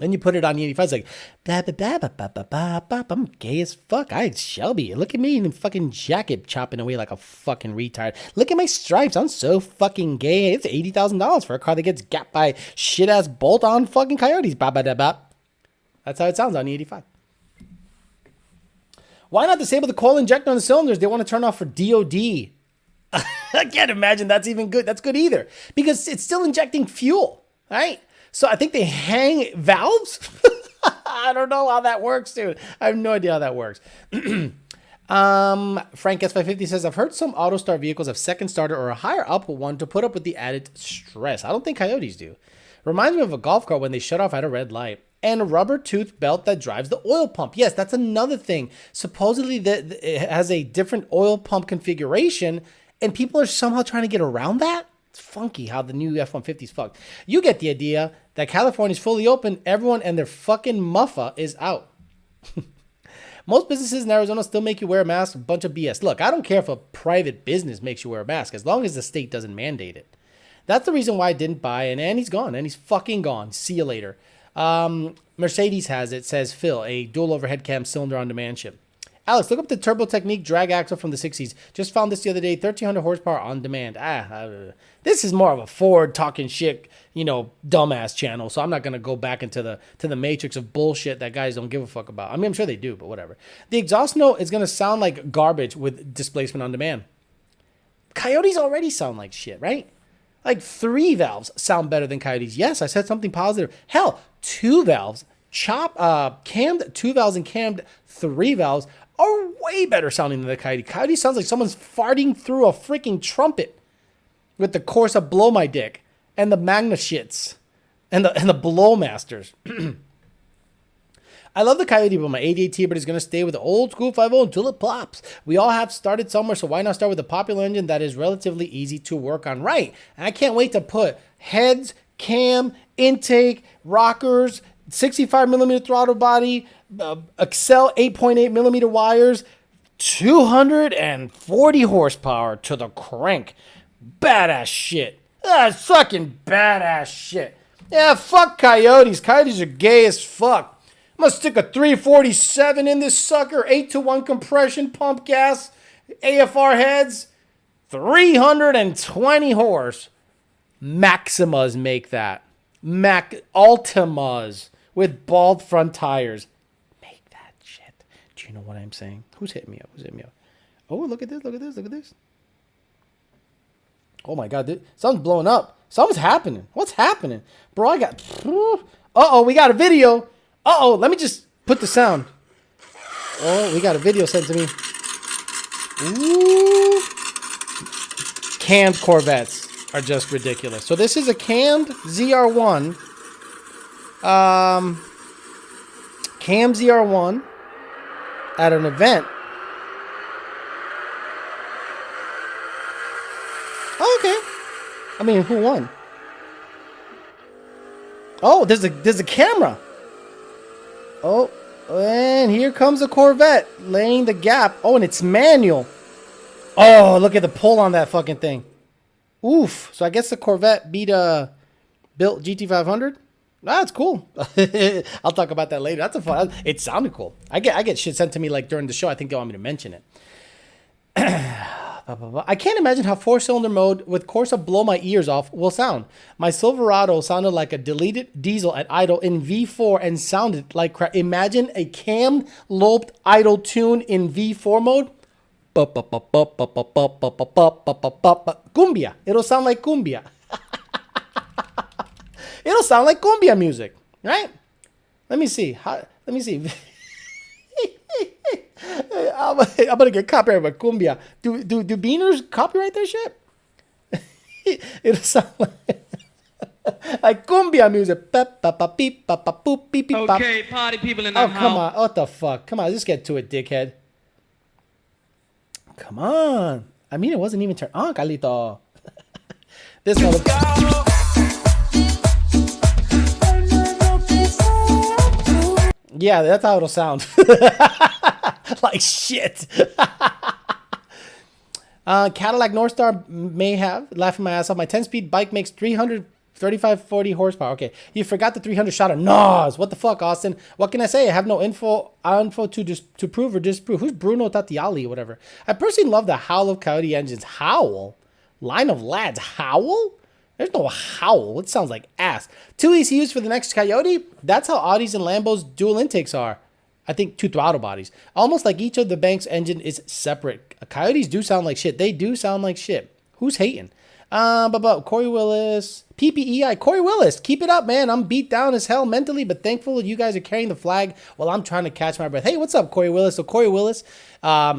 Then you put it on the 85, it's like, blah, blah, blah, blah, blah, blah, blah, I'm gay as fuck. I Shelby. Look at me in the fucking jacket chopping away like a fucking retard. Look at my stripes. I'm so fucking gay. It's $80,000 for a car that gets gapped by shit-ass bolt-on fucking coyotes. Bah, bah, bah, bah. That's how it sounds on the 85. Why not disable the coil injector on the cylinders? They want to turn off for DOD. I can't imagine that's even good. That's good either. Because it's still injecting fuel, right? So I think they hang valves. I don't know how that works, dude. I have no idea how that works. Frank S550 says, I've heard some auto start vehicles have second starter or a higher output one to put up with the added stress. I don't think Coyotes do. Reminds me of a golf cart when they shut off at a red light. And a rubber tooth belt that drives the oil pump. Yes, that's another thing. Supposedly it has a different oil pump configuration, and people are somehow trying to get around that. It's funky how the new F-150 is fucked. You get the idea that California's fully open, everyone and their fucking muffa is out. Most businesses in Arizona still make you wear a mask, a bunch of BS. Look, I don't care if a private business makes you wear a mask, as long as the state doesn't mandate it. That's the reason why I didn't buy it, and he's gone, and he's fucking gone. See you later. Mercedes has it, says Phil, a dual overhead cam cylinder on demand ship. Alex, look up the Turbo Technique drag axle from the 60s. Just found this the other day, 1,300 horsepower on demand. This is more of a Ford talking shit, dumbass channel, so I'm not going to go back into the matrix of bullshit that guys don't give a fuck about. I mean, I'm sure they do, but whatever. The exhaust note is going to sound like garbage with displacement on demand. Coyotes already sound like shit, right? Like 3 valves sound better than Coyotes. Yes, I said something positive. Hell, 2 valves, cammed 2 valves and cammed 3 valves are way better sounding than the Coyote. Coyote sounds like someone's farting through a freaking trumpet with the Corsa Blow My Dick and the Magna shits and the Blow Masters. I love the Coyote, but my 88 T-Bird is going to stay with the old school 5.0 until it plops. We all have started somewhere, so why not start with a popular engine that is relatively easy to work on? Right. And I can't wait to put heads, cam, intake, rockers, 65 millimeter throttle body, Excel 8.8 millimeter wires, 240 horsepower to the crank. Badass shit. That's fucking badass shit. Yeah, fuck Coyotes. Coyotes are gay as fuck. I'm gonna stick a 347 in this sucker. 8-to-1 compression, pump gas, AFR heads, 320 horse. Maximas make that. Ultimas with bald front tires. Make that shit. Do you know what I'm saying? Who's hitting me up? Oh, look at this. Oh my God, dude. Something's blowing up. Something's happening. What's happening? Bro, I got... Uh-oh, we got a video. Uh-oh, let me just put the sound. Oh, we got a video sent to me. Ooh. Canned Corvettes are just ridiculous. So this is a canned ZR1. Cam ZR1 at an event. Oh, okay. I mean, who won? Oh, there's a camera. Oh, and here comes a Corvette laying the gap. Oh, and it's manual. Oh, look at the pull on that fucking thing. Oof. So I guess the Corvette beat a built GT500. That's cool. I'll talk about that later. That's a fun. It sounded cool. I get shit sent to me like during the show. I think they want me to mention it. I can't imagine how 4-cylinder mode with Corsa blow my ears off will sound. My Silverado sounded like a deleted diesel at idle in V4 and sounded like crap. Imagine a cam-loped idle tune in V4 mode. Cumbia. It'll sound like cumbia. It'll sound like cumbia music, right? Let me see. Let me see. I'm gonna get copyrighted by cumbia. Do beaners copyright their shit? It'll sound like cumbia music. Okay, party people in the house. Oh, come on. What the fuck? Come on, just get to it, dickhead. Come on. I mean, it wasn't even turned on, Carlito. This motherfucker. Yeah, that's how it'll sound. Like shit. Cadillac Northstar may have. Laughing my ass off. My 10-speed bike makes 335-40 horsepower. Okay. You forgot the 300 shot of NOS. What the fuck, Austin? What can I say? I have no info to prove or disprove. Who's Bruno Tatiali or whatever? I personally love the howl of Coyote engines. Howl? Line of lads. Howl? There's no howl. It sounds like ass. 2 ECUs for the next Coyote? That's how Audis and Lambos dual intakes are. I think 2 throttle bodies. Almost like each of the Banks engine is separate. Coyotes do sound like shit. They do sound like shit. Who's hating? But Corey Willis. PPEI. Corey Willis. Keep it up, man. I'm beat down as hell mentally, but thankful you guys are carrying the flag while I'm trying to catch my breath. Hey, what's up, Corey Willis? So Corey Willis,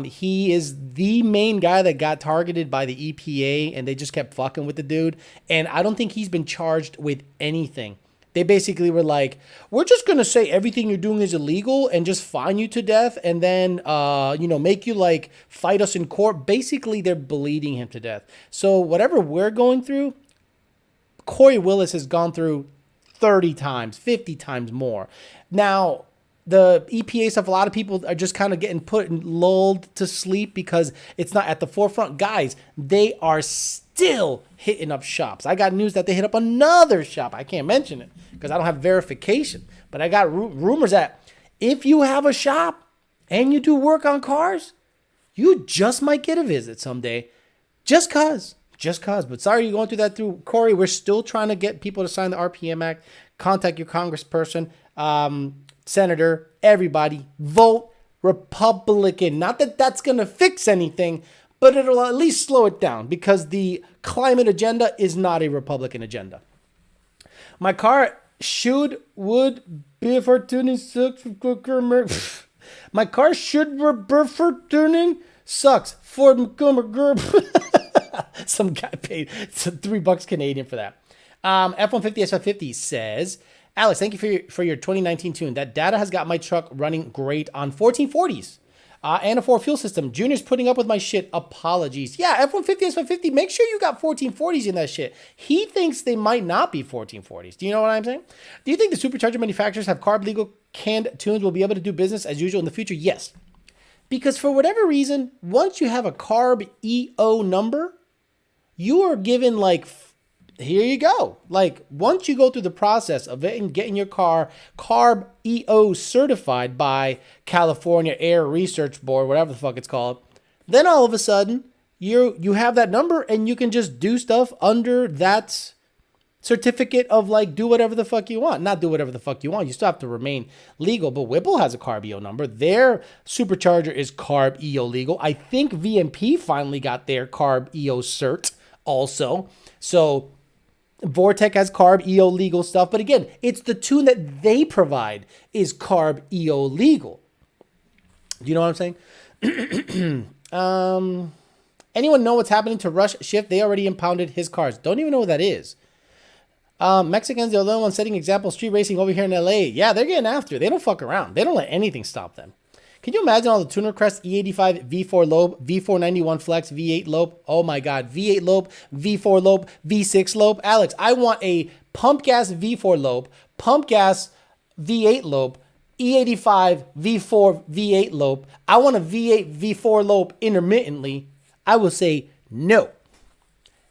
he is the main guy that got targeted by the EPA, and they just kept fucking with the dude. And I don't think he's been charged with anything. They basically were like, we're just going to say everything you're doing is illegal and just fine you to death and then, make you like fight us in court. Basically, they're bleeding him to death. So whatever we're going through, Corey Willis has gone through 30 times, 50 times more. Now, the EPA stuff, a lot of people are just kind of getting put and lulled to sleep because it's not at the forefront. Guys, they are still hitting up shops. I got news that they hit up another shop. I can't mention it because I don't have verification. But I got rumors that if you have a shop and you do work on cars, you just might get a visit someday. Just cause. But sorry you're going through that through Corey. We're still trying to get people to sign the RPM Act. Contact your congressperson, senator, everybody. Vote Republican. Not that that's going to fix anything, but it'll at least slow it down because the climate agenda is not a Republican agenda. My car would be for tuning sucks. My car should be for tuning sucks. Ford McCumber. Some guy paid $3 Canadian for that. F-150 S550 says, Alex, thank you for your 2019 tune. That data has got my truck running great on 1440s. And a 4 fuel system. Junior's putting up with my shit. Apologies. Yeah, F-150, S-550, make sure you got 1440s in that shit. He thinks they might not be 1440s. Do you know what I'm saying? Do you think the supercharger manufacturers have carb legal canned tunes will be able to do business as usual in the future? Yes. Because for whatever reason, once you have a carb EO number, you are given like, here you go. Like once you go through the process of it and getting your car carb EO certified by California Air Research Board, whatever the fuck it's called, then all of a sudden you have that number and you can just do stuff under that certificate of like do whatever the fuck you want. Not do whatever the fuck you want. You still have to remain legal. But Whipple has a carb EO number. Their supercharger is carb EO legal. I think VMP finally got their carb EO cert also. So Vortec has carb EO legal stuff, but again, it's the tune that they provide is carb EO legal. Do you know what I'm saying? Anyone know what's happening to Rush Shift? They already impounded his cars. Don't even know what that is. Mexicans, the only one setting example street racing over here in LA. Yeah, they're getting after it. They don't fuck around. They don't let anything stop them. Can you imagine all the tuner crests, E85, V4 Lobe, V491 Flex, V8 Lobe? Oh my God, V8 Lobe, V4 Lobe, V6 Lobe. Alex, I want a pump gas V4 Lobe, pump gas V8 Lobe, E85, V4, V8 Lobe. I want a V8, V4 Lobe intermittently. I will say no.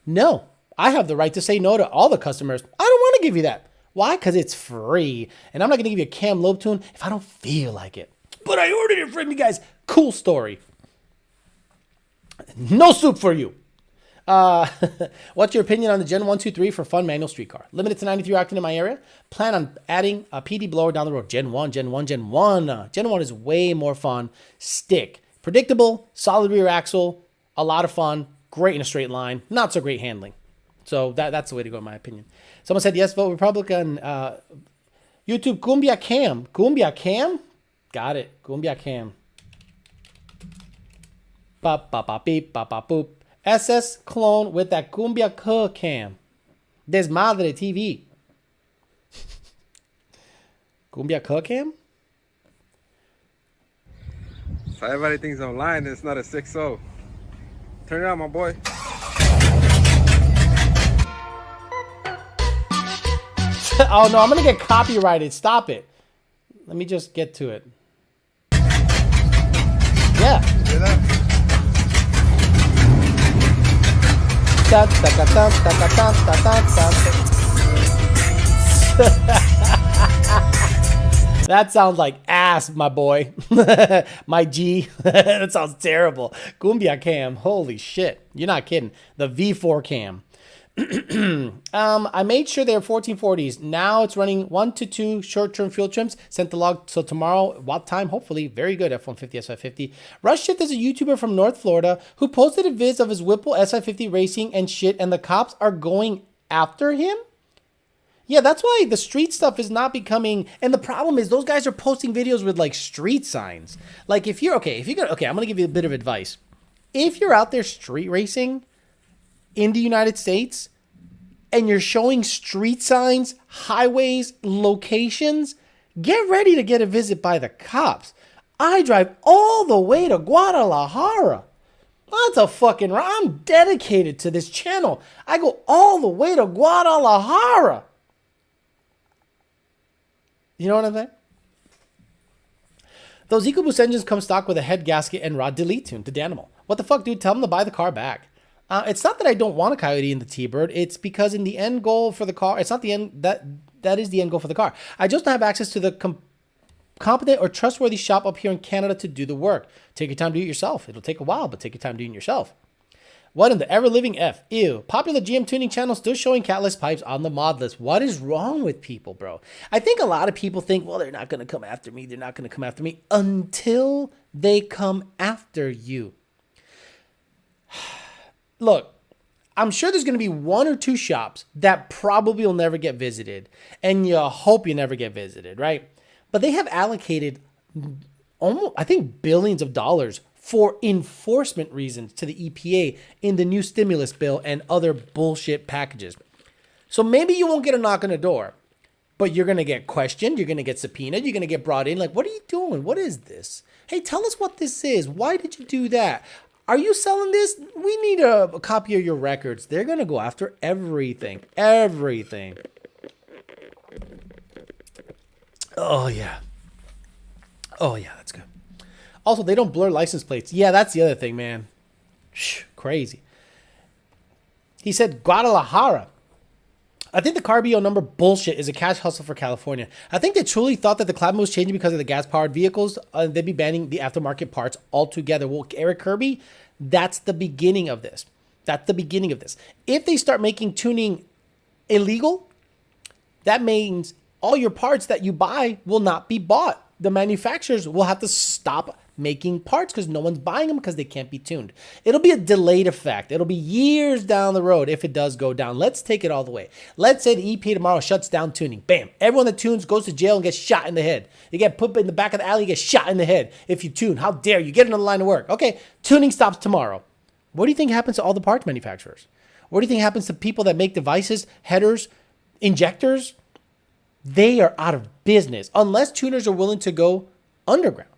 No. I have the right to say no to all the customers. I don't want to give you that. Why? Because it's free. And I'm not going to give you a cam lobe tune if I don't feel like it. But I ordered it from you guys. Cool story. No soup for you. What's your opinion on the Gen 123 for fun manual streetcar? Limited to 93 octane in my area. Plan on adding a PD blower down the road. Gen 1, Gen 1, Gen 1. Gen 1 is way more fun. Stick. Predictable, solid rear axle, a lot of fun, great in a straight line, not so great handling. So that's the way to go in my opinion. Someone said yes, vote Republican. YouTube, Cumbia Cam. Cumbia Cam? Got it. Cumbia Cam. Ba ba ba beep ba ba boop. SS clone with that Cumbia Cam. Desmadre TV. Cumbia Cam? So everybody thinks I'm lying. It's not a 6.0. Turn it on, my boy. Oh no, I'm gonna get copyrighted. Stop it. Let me just get to it. Yeah. Hear that? That sounds like ass, my boy. My G. That sounds terrible. Cumbia Cam. Holy shit. You're not kidding. The V4 Cam. I made sure they're 1440s. Now it's running 1 to 2 short-term fuel trims. Sent the log. So tomorrow, what time? Hopefully, very good. F-150, S550. Rush Shift is a YouTuber from North Florida who posted a viz of his Whipple S550 racing and shit, and the cops are going after him. Yeah, that's why the street stuff is not becoming. And the problem is those guys are posting videos with like street signs. Like if you're okay, I'm gonna give you a bit of advice. If you're out there street racing in the United States and you're showing street signs, highways, locations, get ready to get a visit by the cops. I drive all the way to Guadalajara. That's a fucking, I'm dedicated to this channel. I go all the way to Guadalajara. You know what I'm saying? Those EcoBoost engines come stock with a head gasket and rod delete tune to Danimal. What the fuck, dude? Tell them to buy the car back. It's not that I don't want a Coyote in the T-Bird. It's because in the end goal for the car, it's not the end, that is the end goal for the car. I just don't have access to the competent or trustworthy shop up here in Canada to do the work. Take your time to do it yourself. It'll take a while, but take your time doing it yourself. What in the ever-living F? Ew. Popular GM tuning channel still showing catless pipes on the mod list. What is wrong with people, bro? I think a lot of people think, well, they're not going to come after me. They're not going to come after me until they come after you. Look, I'm sure there's going to be 1 or 2 shops that probably will never get visited, and you hope you never get visited, right? But they have allocated almost, I think, billions of dollars for enforcement reasons to the EPA in the new stimulus bill and other bullshit packages. So maybe you won't get a knock on the door, But you're going to get questioned. You're going to get subpoenaed. You're going to get brought in. Like, what are you doing? What is this? Hey, tell us what this is. Why did you do that? Are you selling this? We need a copy of your records. They're going to go after everything. Everything. Oh, yeah. Oh, yeah, that's good. Also, they don't blur license plates. Yeah, that's the other thing, man. Crazy. He said, Guadalajara. I think the car BO number bullshit is a cash hustle for California. I think they truly thought that the climate was changing because of the gas-powered vehicles. They'd be banning the aftermarket parts altogether. Well, Eric Kirby, that's the beginning of this. That's the beginning of this. If they start making tuning illegal, that means all your parts that you buy will not be bought. The manufacturers will have to stop making parts because no one's buying them because they can't be tuned. It'll be a delayed effect. It'll be years down the road if it does go down. Let's take it all the way. Let's say the EPA tomorrow shuts down tuning. Bam. Everyone that tunes goes to jail and gets shot in the head. You get put in the back of the alley, you get shot in the head. If you tune, how dare you? Get into the line of work. Okay, tuning stops tomorrow. What do you think happens to all the parts manufacturers? What do you think happens to people that make devices, headers, injectors? They are out of business unless tuners are willing to go underground.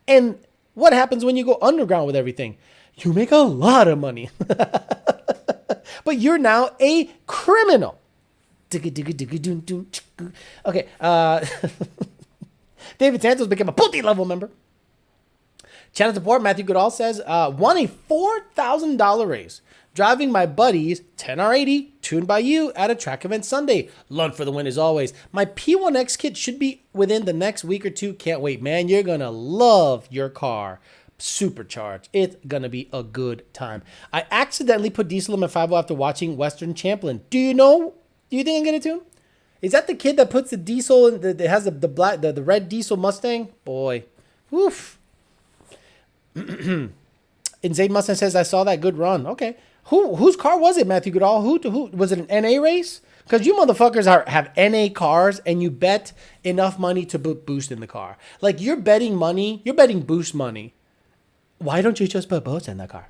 And what happens when you go underground with everything? You make a lot of money. But you're now a criminal. Okay. David Santos became a putty level member. Channel support, Matthew Goodall says, won a $4,000 race. Driving my buddy's 10R80, tuned by you, at a track event Sunday. Lund for the win as always. My P1X kit should be within the next week or two. Can't wait, man. You're going to love your car. Supercharged. It's going to be a good time. I accidentally put diesel in my 5.0 after watching Western Champlin. Do you think I'm going to tune? Is that the kid that puts the diesel in, that has the red diesel Mustang? Boy. Woof. Insane Mustang says, I saw that good run. Okay. Whose car was it, Matthew Goodall? Who was it, an NA race? Because you motherfuckers have NA cars and you bet enough money to put boost in the car. Like, you're betting money. You're betting boost money. Why don't you just put boost in the car?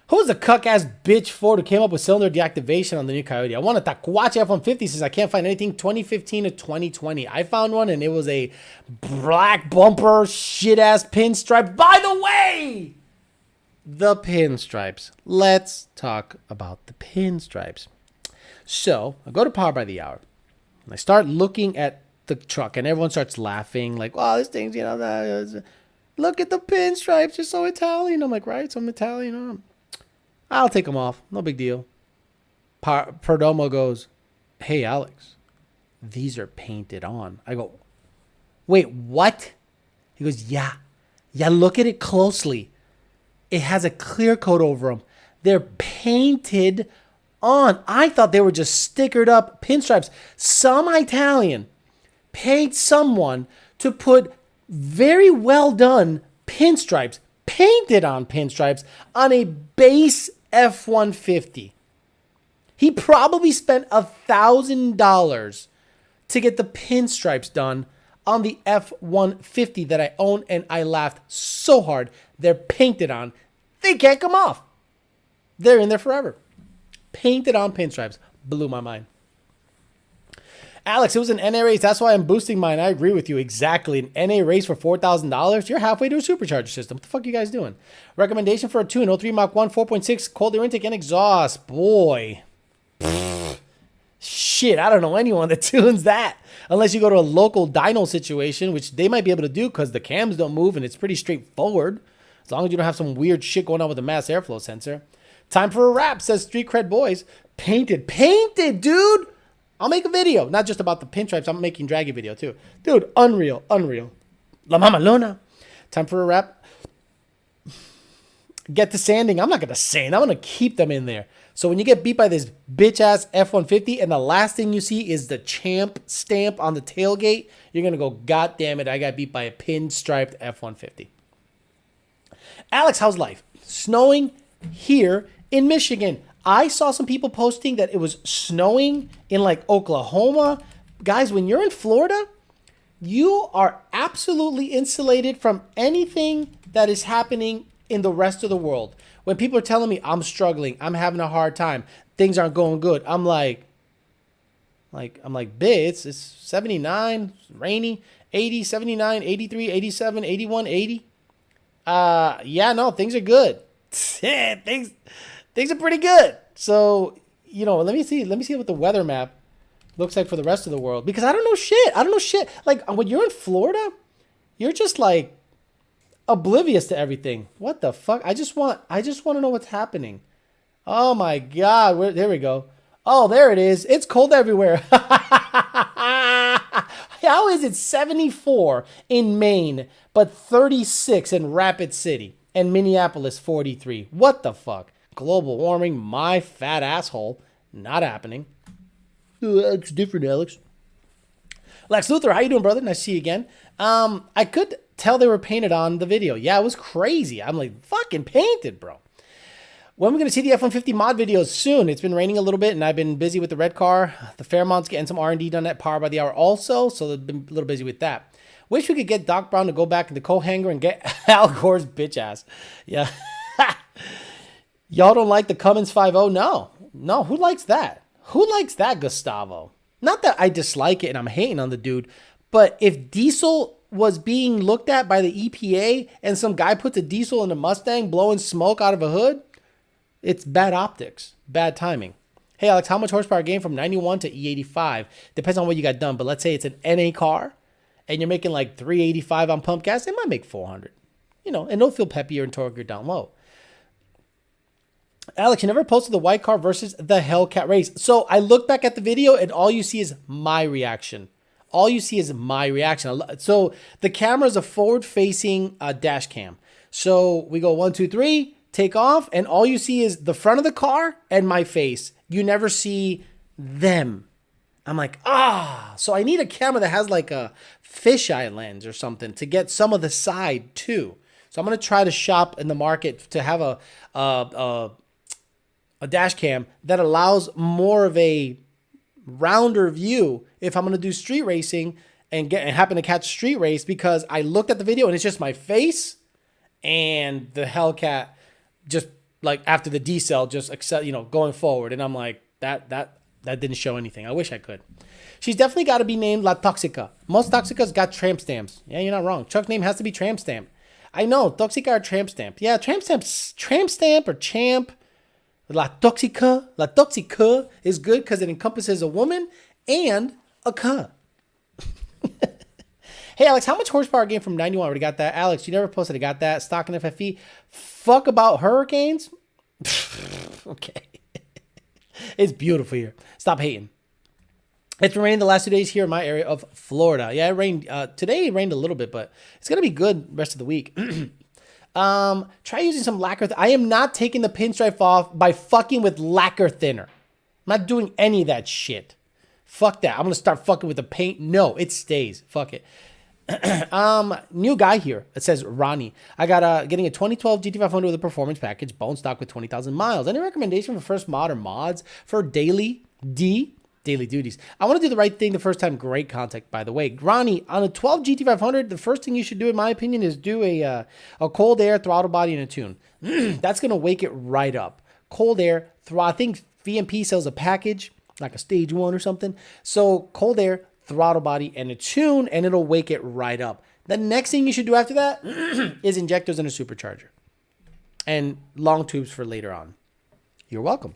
Who's the cuck-ass bitch Ford who came up with cylinder deactivation on the new Coyote? I want a Taquache F-150 since I can't find anything 2015 to 2020. I found one and it was a black bumper shit-ass pinstripe. By the way, the pinstripes. Let's talk about the pinstripes. So I go to Power by the Hour and I start looking at the truck and everyone starts laughing like, "Oh, this thing's, look at the pinstripes. You're so Italian." I'm like, right? So I'm Italian. I'll take them off. No big deal. Perdomo goes, "Hey, Alex, these are painted on." I go, "Wait, what?" He goes, Yeah, look at it closely. It has a clear coat over them. They're painted on. I thought they were just stickered up pinstripes. Some Italian paid someone to put very well done pinstripes, painted on pinstripes, on a base F-150. He probably spent $1,000 to get the pinstripes done on the F-150 that I own, and I laughed so hard. They're painted on. They can't come off. They're in there forever. Painted on pinstripes. Blew my mind. Alex, it was an NA race. That's why I'm boosting mine. I agree with you. Exactly. An NA race for $4,000. You're halfway to a supercharger system. What the fuck are you guys doing? Recommendation for a tune. 03 Mach 1, 4.6, cold air intake and exhaust. Boy. Shit, I don't know anyone that tunes that. Unless you go to a local dyno situation, which they might be able to do because the cams don't move and it's pretty straightforward. As long as you don't have some weird shit going on with the mass airflow sensor. Time for a wrap, says Street Cred Boys. Painted, dude. I'll make a video, not just about the pinstripes. I'm making draggy video too. Dude, unreal. La Mama Luna. Time for a wrap. Get to sanding. I'm not going to sand. I'm going to keep them in there. So when you get beat by this bitch-ass F-150 and the last thing you see is the champ stamp on the tailgate, you're going to go, God damn it, I got beat by a pinstriped F-150. Alex, how's life? Snowing here in Michigan. I saw some people posting that it was snowing in like Oklahoma. Guys, when you're in Florida, you are absolutely insulated from anything that is happening in the rest of the world. When people are telling me I'm struggling, I'm having a hard time, things aren't going good, I'm like, Like, I'm like, bitch, it's 79, rainy, 80, 79, 83, 87, 81, 80. Yeah, no, things are good. Yeah, things are pretty good. So, let me see what the weather map looks like for the rest of the world, because I don't know shit. I don't know shit. Like, when you're in Florida, you're just like oblivious to everything. What the fuck? I just want to know what's happening. Oh my god, there we go. Oh, there it is. It's cold everywhere. How is it 74 in Maine, but 36 in Rapid City and Minneapolis 43? What the fuck? Global warming, my fat asshole. Not happening. It's different, Alex. Lex Luthor, how you doing, brother? Nice to see you again. I could tell they were painted on the video. Yeah, it was crazy. I'm like, fucking painted, bro. When are we going to see the F-150 mod videos? Soon. It's been raining a little bit, and I've been busy with the red car. The Fairmont's getting some R&D done at Power by the Hour also, so they've been a little busy with that. Wish we could get Doc Brown to go back in the co-hanger and get Al Gore's bitch ass. Yeah. Y'all don't like the Cummins 5.0? No. Who likes that? Who likes that, Gustavo? Not that I dislike it and I'm hating on the dude, but if diesel was being looked at by the EPA and some guy puts a diesel in a Mustang blowing smoke out of a hood, it's bad optics, bad timing. Hey, Alex, how much horsepower gain from 91 to E85? Depends on what you got done, but let's say it's an NA car and you're making like 385 on pump gas, it might make 400, and it'll feel peppier and torqueier down low. Alex, you never posted the white car versus the Hellcat race. So I look back at the video and all you see is my reaction. So the camera is a forward-facing dash cam. So we go 1, 2, 3, take off, and all you see is the front of the car and my face. You never see them. I'm like, so I need a camera that has like a fisheye lens or something to get some of the side too. So I'm going to try to shop in the market to have a dash cam that allows more of a rounder view if I'm going to do street racing and happen to catch a street race, because I looked at the video and it's just my face and the Hellcat just like after the decel just going forward, and I'm like that didn't show anything. I wish I could. She's definitely got to be named La Toxica. Most Toxicas got tramp stamps. Yeah, you're not wrong. Truck name has to be tramp stamp. I know, Toxica or tramp stamp. Yeah, tramp stamp or champ. La Toxica is good because it encompasses a woman and a cuh. Hey, Alex, how much horsepower gain from 91? Already got that. Alex, you never posted. I got that. Stock and FFE. Fuck about hurricanes. Okay. It's beautiful here. Stop hating. It's been raining the last 2 days here in my area of Florida. Yeah, it rained. Today it rained a little bit, but it's going to be good the rest of the week. Try using some lacquer. I am not taking the pinstripe off by fucking with lacquer thinner. I'm not doing any of that shit. Fuck that. I'm going to start fucking with the paint. No, it stays. Fuck it. New guy here. It says Ronnie. I got getting a 2012 GT500 with a performance package, bone stock with 20,000 miles. Any recommendation for first mod or mods for daily duties? I want to do the right thing the first time. Great contact, by the way. Ronnie, on a 12 GT500, the first thing you should do, in my opinion, is do a cold air, throttle body, and a tune. That's going to wake it right up. Cold air, I think VMP sells a package, like a stage 1 or something. So cold air, throttle body, and a tune, and it'll wake it right up. The next thing you should do after that is injectors and a supercharger. And long tubes for later on. You're welcome.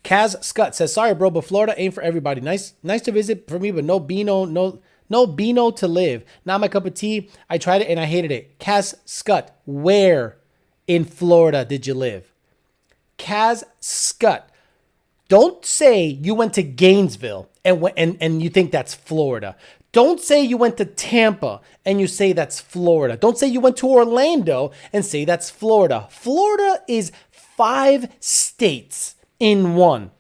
Kaz Scott says, sorry, bro, but Florida ain't for everybody. Nice to visit for me, but no Beano to live. Not my cup of tea. I tried it and I hated it. Kaz Scott, where in Florida did you live? Kaz Scott, don't say you went to Gainesville and you think that's Florida. Don't say you went to Tampa and you say that's Florida. Don't say you went to Orlando and say that's Florida. Florida is 5 states in one.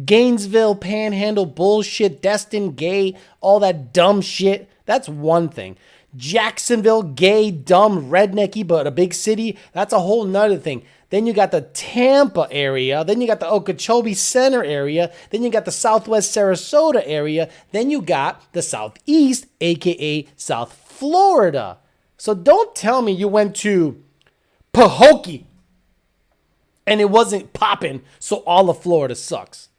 Gainesville, Panhandle, bullshit, Destin, gay, all that dumb shit. That's one thing. Jacksonville, gay, dumb, rednecky, but a big city. That's a whole nother thing. Then you got the Tampa area. Then you got the Okeechobee Center area. Then you got the Southwest Sarasota area. Then you got the Southeast, aka South Florida. So don't tell me you went to Pahokee. and it wasn't popping, so all of Florida sucks.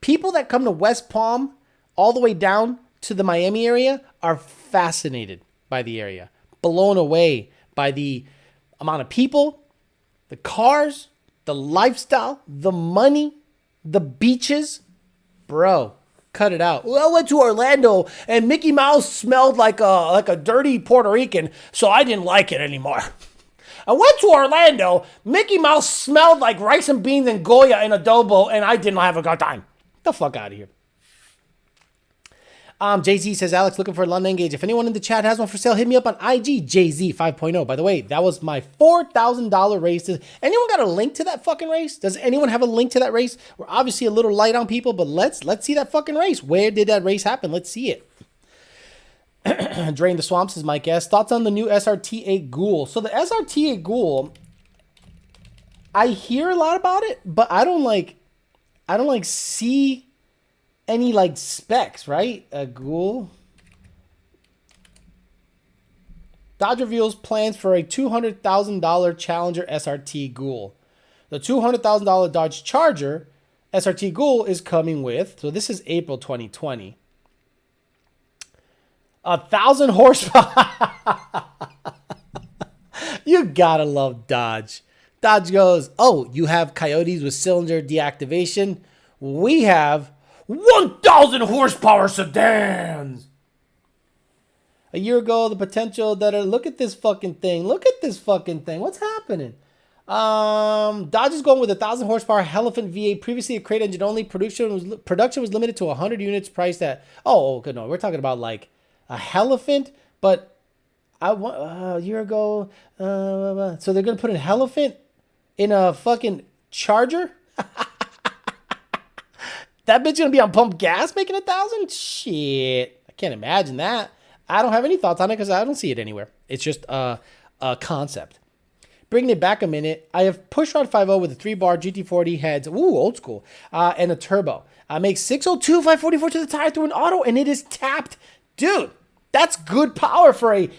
People that come to West Palm all the way down to the Miami area are fascinated by the area, blown away by the amount of people, the cars, the lifestyle, the money, the beaches. Bro, cut it out. Well, I went to Orlando and Mickey Mouse smelled like a dirty Puerto Rican, so I didn't like it anymore. I went to Orlando, Mickey Mouse smelled like rice and beans and Goya and adobo, and I didn't have a good time. Get the fuck out of here. Jay-Z says, Alex, looking for a London Engage. If anyone in the chat has one for sale, hit me up on IG, Jay-Z 5.0. By the way, that was my $4,000 race. Does anyone got a link to that fucking race? Does anyone have a link to that race? We're obviously a little light on people, but let's see that fucking race. Where did that race happen? Let's see it. Drain the Swamps is my guest. Thoughts on the new SRT8 Ghoul? So the SRT8 Ghoul, I hear a lot about it, but I don't see any like specs, right? A Ghoul. Dodge reveals plans for a $200,000 Challenger SRT Ghoul. The $200,000 Dodge Charger SRT Ghoul is coming with, so this is April 2020. 1,000 horsepower. You gotta love Dodge. Dodge goes, oh, you have Coyotes with cylinder deactivation. We have 1,000 horsepower sedans. A year ago, the potential that look at this fucking thing. Look at this fucking thing. What's happening? Dodge is going with 1,000 horsepower Elephant V8. Previously a crate engine only. Production was limited to 100 units priced at. Oh, okay, no, we're talking about like a Elephant, but a year ago. So they're gonna put an Elephant in a fucking Charger. That bitch gonna be on pump gas making 1,000? Shit, I can't imagine that. I don't have any thoughts on it because I don't see it anywhere. It's just a concept. Bringing it back a minute, I have pushrod 5.0 with a 3-bar GT40 heads, ooh, old school, and a turbo. I make 602, 544 to the tire through an auto, and it is tapped. Dude, that's good power for a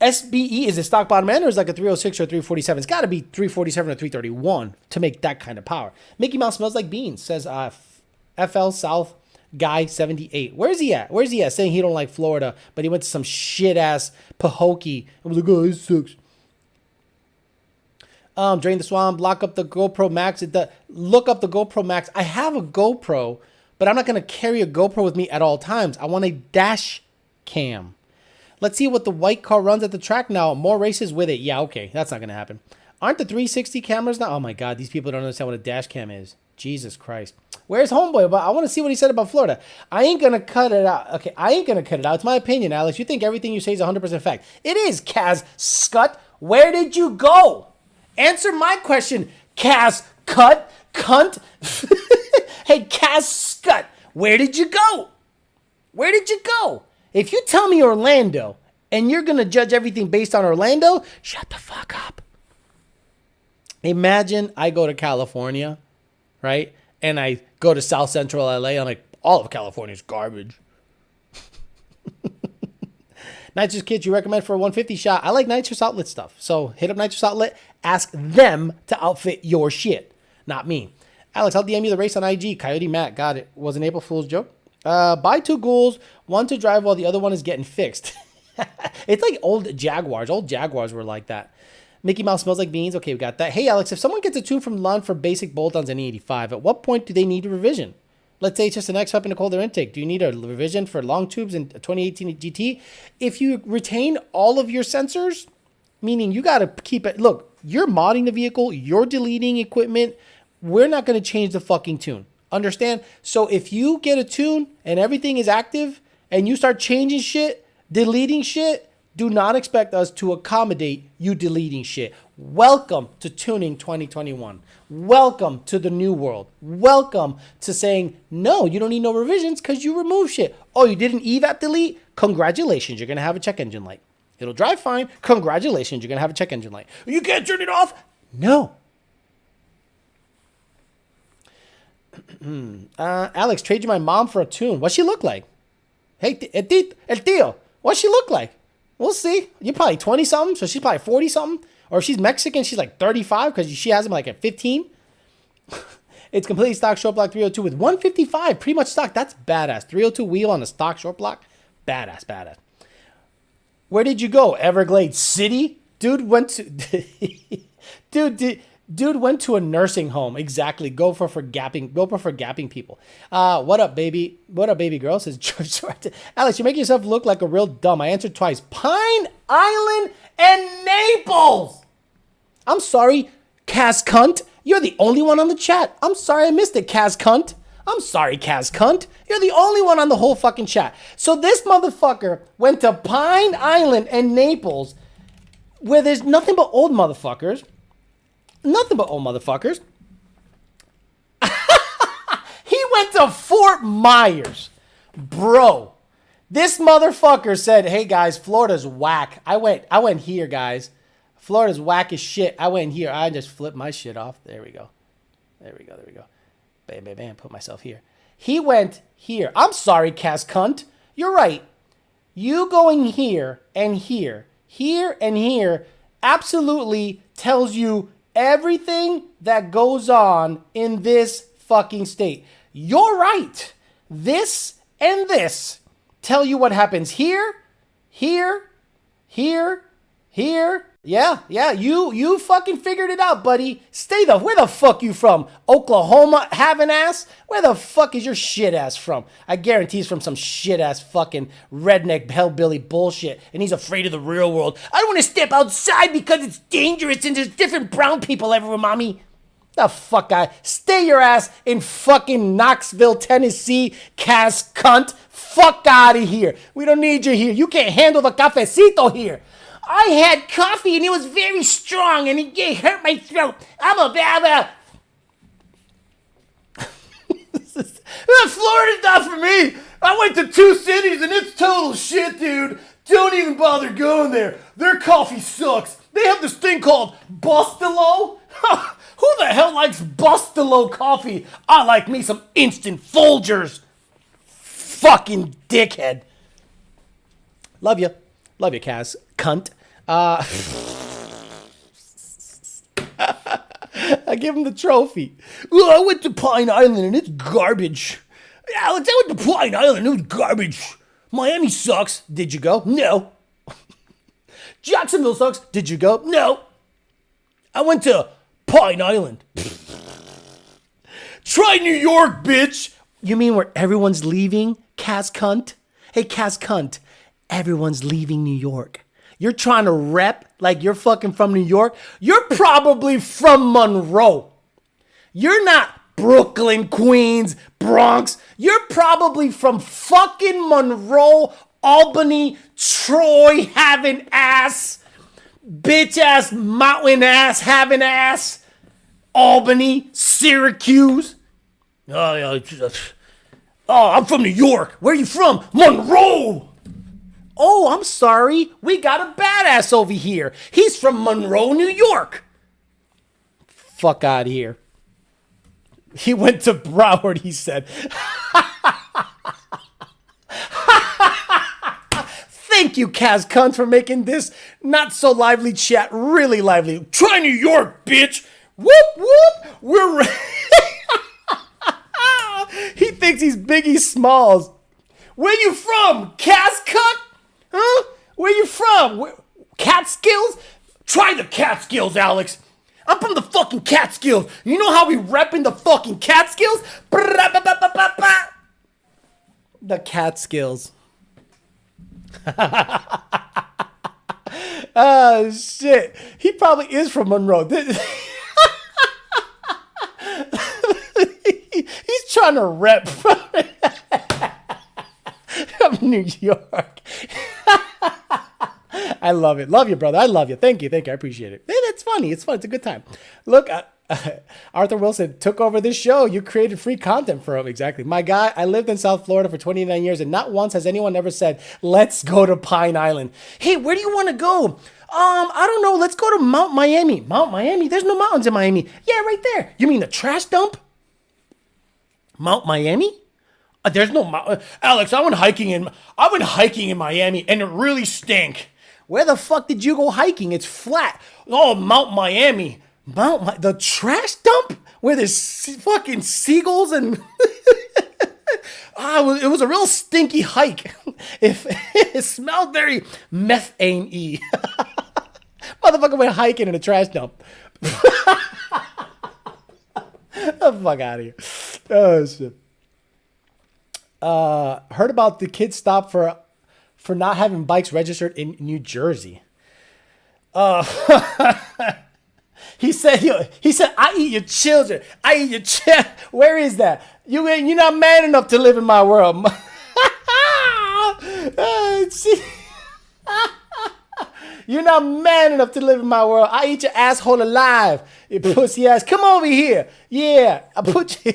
SBE. Is it stock bottom end or is it like a 306 or 347? It's got to be 347 or 331 to make that kind of power. Mickey Mouse smells like beans, says FL South Guy 78. Where's he at? Where's he at? Saying he don't like Florida, but he went to some shit ass Pahokee and was like, oh, this sucks. Drain the Swamp, lock up the GoPro Max. Look up the GoPro Max. I have a GoPro, but I'm not going to carry a GoPro with me at all times. I want a dash cam. Let's see what the white car runs at the track now. More races with it. Yeah, okay. That's not going to happen. Aren't the 360 cameras now? Oh, my God. These people don't understand what a dash cam is. Jesus Christ. Where's Homeboy? But I want to see what he said about Florida. I ain't going to cut it out. Okay, I ain't going to cut it out. It's my opinion, Alex. You think everything you say is 100% fact. It is, Kaz Scut. Where did you go? Answer my question, Kaz Cut. Cunt. Hey, Kaz Scut. Where did you go? Where did you go? If you tell me Orlando and you're going to judge everything based on Orlando, shut the fuck up. Imagine I go to California, right? And I go to South Central LA. I'm like, all of California's garbage. Nitrous kits you recommend for a 150 shot. I like Nitrous Outlet stuff. So hit up Nitrous Outlet. Ask them to outfit your shit. Not me. Alex, I'll DM you the race on IG. Coyote Matt. Got it. Was an April Fool's joke. Buy 2 ghouls. One to drive while the other one is getting fixed. It's like old Jaguars. Old Jaguars were like that. Mickey Mouse smells like beans. Okay, we got that. Hey, Alex, if someone gets a tune from Lund for basic bolt-ons in E85, at what point do they need a revision? Let's say it's just an X-Up and a colder intake. Do you need a revision for long tubes in 2018 GT? If you retain all of your sensors, meaning you got to keep it. Look, you're modding the vehicle. You're deleting equipment. We're not going to change the fucking tune. Understand? So if you get a tune and everything is active and you start changing shit, deleting shit, do not expect us to accommodate you deleting shit. Welcome to Tuning 2021. Welcome to the new world. Welcome to saying, no, you don't need no revisions because you remove shit. Oh, you did an evap delete? Congratulations, you're going to have a check engine light. It'll drive fine. Congratulations, you're going to have a check engine light. You can't turn it off? No. Alex, trade you my mom for a tune. What's she look like? Hey, el tío, what's she look like? We'll see. You're probably 20-something, so she's probably 40-something. Or if she's Mexican, she's like 35 because she has them like at 15. It's completely stock short block 302 with 155, pretty much stock. That's badass. 302 wheel on a stock short block. Badass, badass. Where did you go? Everglades City? Dude went to Dude went to a nursing home. Exactly. Go for gapping people. What up, baby? What up, baby girl? Says George. Alex, you make yourself look like a real dumb. I answered twice. Pine Island and Naples. I'm sorry, Kaz Cunt. You're the only one on the chat. I'm sorry I missed it, Kaz Cunt. I'm sorry, Kaz Cunt. You're the only one on the whole fucking chat. So this motherfucker went to Pine Island and Naples, where there's nothing but old motherfuckers. Nothing but old motherfuckers. He went to Fort Myers. Bro, this motherfucker said, hey guys, Florida's whack. I went here, guys. Florida's whack as shit. I went here. I just flipped my shit off. There we go. There we go. There we go. Bam, bam, bam. Put myself here. He went here. I'm sorry, Cass Cunt. You're right. You going here and here and here absolutely tells you everything that goes on in this fucking state. You're right. This and this tell you what happens here, here. Yeah, you fucking figured it out, buddy. Where the fuck you from? Oklahoma having ass? Where the fuck is your shit ass from? I guarantee he's from some shit ass fucking redneck hellbilly bullshit, and he's afraid of the real world. I don't want to step outside because it's dangerous and there's different brown people everywhere, mommy. The fuck stay your ass in fucking Knoxville, Tennessee, Cass Cunt. Fuck out of here. We don't need you here. You can't handle the cafecito here. I had coffee and it was very strong and it hurt my throat. I'm a bad. Florida's not for me. I went to 2 cities and it's total shit, dude. Don't even bother going there. Their coffee sucks. They have this thing called Bustelo. Who the hell likes Bustelo coffee? I like me some instant Folgers. Fucking dickhead. Love you, Kaz. Cunt. I give him the trophy. Oh, I went to Pine Island and it's garbage. Alex, I went to Pine Island and it was garbage. Miami sucks. Did you go? No. Jacksonville sucks. Did you go? No. I went to Pine Island. Try New York, bitch. You mean where everyone's leaving? Kaz Cunt? Hey, Kaz Cunt. Everyone's leaving New York. You're trying to rep like you're fucking from New York. You're probably from Monroe. You're not Brooklyn, Queens, Bronx. You're probably from fucking Monroe, Albany, Troy having ass, bitch ass, mountain ass having ass, Albany, Syracuse. Oh, I'm from New York. Where are you from? Monroe. Oh, I'm sorry. We got a badass over here. He's from Monroe, New York. Fuck out of here. He went to Broward, he said. Thank you, Kaz Cunt, for making this not so lively chat really lively. Try New York, bitch. Whoop, whoop. We're He thinks he's Biggie Smalls. Where you from, Kaz Cunt? Huh? Where you from? Catskills? Try the Catskills, Alex. I'm from the fucking Catskills. You know how we repping the fucking Catskills? The Catskills. Oh, shit. He probably is from Monroe. He's trying to rep from New York. I love it. Love you, brother. I love you. Thank you. I appreciate it. It's funny. It's fun. It's a good time. Look, Arthur Wilson took over this show. You created free content for him. Exactly. My guy, I lived in South Florida for 29 years, and not once has anyone ever said, let's go to Pine Island. Hey, where do you want to go? I don't know. Let's go to Mount Miami. Mount Miami? There's no mountains in Miami. Yeah, right there. You mean the trash dump? Mount Miami? There's no mountain. Alex, I went hiking in Miami, and it really stank. Where the fuck did you go hiking? It's flat. Oh, Mount Miami. The trash dump where there's fucking seagulls and it was a real stinky hike. It smelled very methane-y. Motherfucker went hiking in a trash dump. The fuck out of here. Oh shit. Heard about the kid stop for not having bikes registered in New Jersey. He said, I eat your children. I eat your child. Where is that? You're not man enough to live in my world. You're not man enough to live in my world. I eat your asshole alive. You pussy ass. Come over here. Yeah. I put you.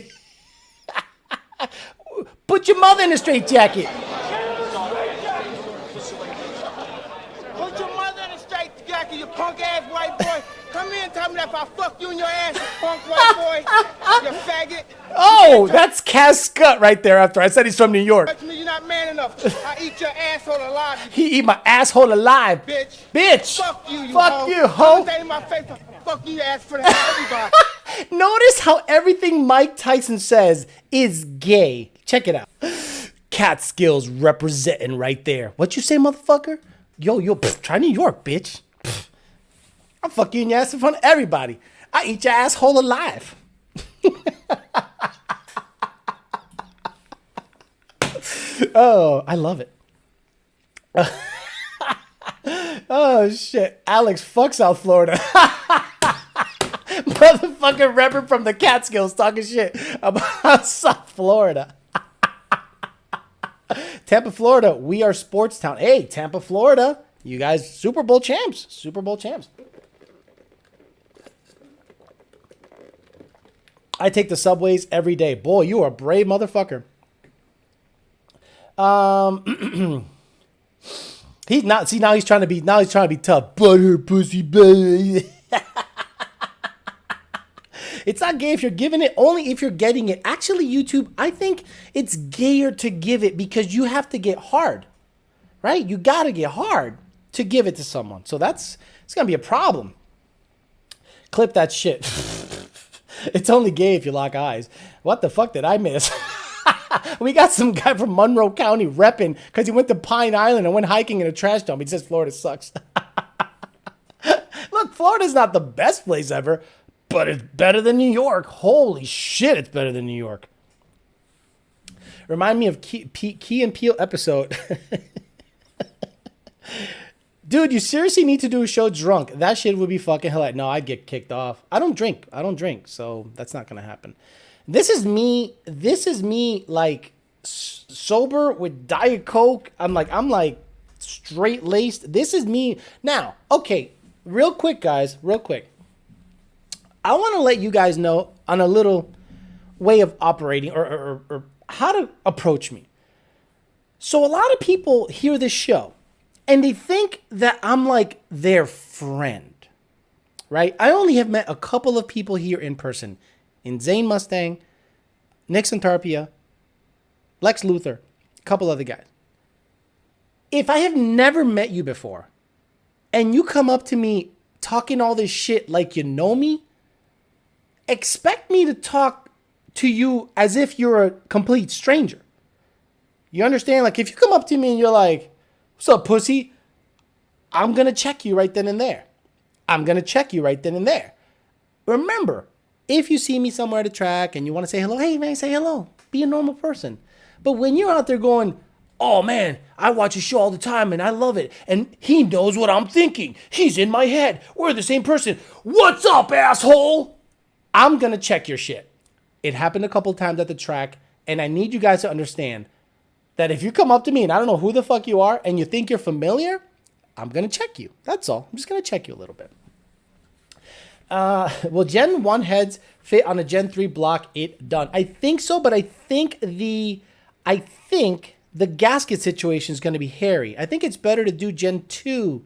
Put your mother in a straitjacket. Put your mother in a straitjacket, you punk ass white boy. Come here and tell me that if I fuck you in your ass, you punk white boy, you faggot. Oh, that's Cass Scott right there after I said he's from New York. Touch me, you're not man enough. I eat your asshole alive. He eat my asshole alive. Bitch. Bitch. Fuck you, Fuck you, hoe. Don't in my face. Fuck you, ass for everybody. Notice how everything Mike Tyson says is gay. Check it out. Cat skills representing right there. What you say, motherfucker? Yo, try New York, bitch. I'll fuck you in your ass in front of everybody. I eat your asshole alive. Oh, I love it. Oh, shit. Alex, fuck South Florida. Motherfucking rapper from the Catskills talking shit about South Florida. Tampa, Florida, we are sports town. Hey, Tampa, Florida, you guys, Super Bowl champs. Super Bowl champs. I take the subways every day. Boy, you are a brave motherfucker. He's not. See, now he's trying to be tough. Butter pussy baby. It's not gay if you're giving it, only if you're getting it. Actually, YouTube, I think it's gayer to give it because you have to get hard, right? You got to get hard to give it to someone. So it's going to be a problem. Clip that shit. It's only gay if you lock eyes. What the fuck did I miss? We got some guy from Monroe County repping because he went to Pine Island and went hiking in a trash dump. He says Florida sucks. Look, Florida's not the best place ever, but it's better than New York. Holy shit, it's better than New York. Remind me of Key and Peele episode. Dude, you seriously need to do a show drunk. That shit would be fucking hilarious. No, I'd get kicked off. I don't drink, so that's not going to happen. This is me like sober with Diet Coke. I'm like straight laced. This is me. Now, okay, real quick, guys, real quick. I want to let you guys know on a little way of operating or how to approach me. So a lot of people hear this show and they think that I'm like their friend, right? I only have met a couple of people here in person. In Zane Mustang, Nick Santarpia, Lex Luthor, a couple other guys. If I have never met you before and you come up to me talking all this shit like you know me, expect me to talk to you as if you're a complete stranger. You understand? Like if you come up to me and you're like, "What's up, pussy?" I'm going to check you right then and there. Remember, if you see me somewhere at a track and you want to say hello, hey man, say hello. Be a normal person. But when you're out there going, "Oh man, I watch his show all the time and I love it. And he knows what I'm thinking. He's in my head. We're the same person. What's up, asshole?" I'm going to check your shit. It happened a couple times at the track, and I need you guys to understand that if you come up to me and I don't know who the fuck you are and you think you're familiar, I'm going to check you. That's all. I'm just going to check you a little bit. Will Gen 1 heads fit on a Gen 3 block? It done. I think so, but I think the gasket situation is going to be hairy. I think it's better to do Gen 2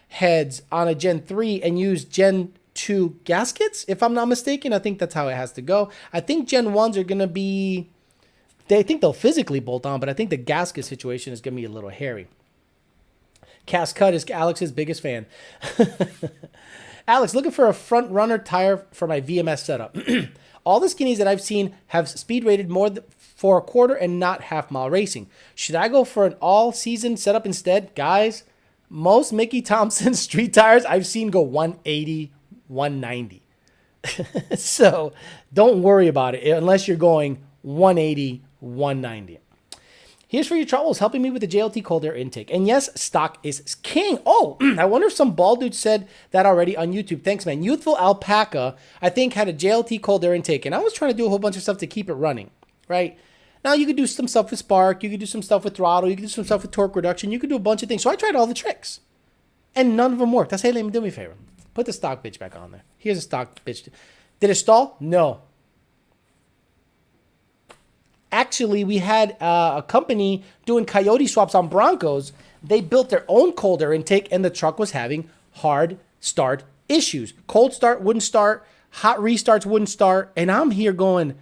heads on a Gen 3 and use Gen 2 gaskets, if I'm not mistaken. I think that's how it has to go. I think Gen 1s are going to be, they think they'll physically bolt on, but I think the gasket situation is going to be a little hairy. Cass Cut is Alex's biggest fan. Alex, looking for a front runner tire for my VMS setup. All the skinnies that I've seen have speed rated for a quarter and not half-mile racing. Should I go for an all-season setup instead? Guys, most Mickey Thompson street tires I've seen go 180, 190. So don't worry about it unless you're going 180, 190. Here's for your troubles, helping me with the JLT cold air intake. And yes, stock is king. Oh, I wonder if some bald dude said that already on YouTube. Thanks, man. Youthful Alpaca, I think, had a JLT cold air intake. And I was trying to do a whole bunch of stuff to keep it running, right? Now, you could do some stuff with spark. You could do some stuff with throttle. You could do some stuff with torque reduction. You could do a bunch of things. So I tried all the tricks. And none of them worked. I say, let me do me a favor. Put the stock bitch back on there. Here's a stock bitch. Did it stall? No. Actually, we had a company doing coyote swaps on Broncos. They built their own cold air intake, and the truck was having hard start issues. Cold start wouldn't start. Hot restarts wouldn't start. And I'm here going,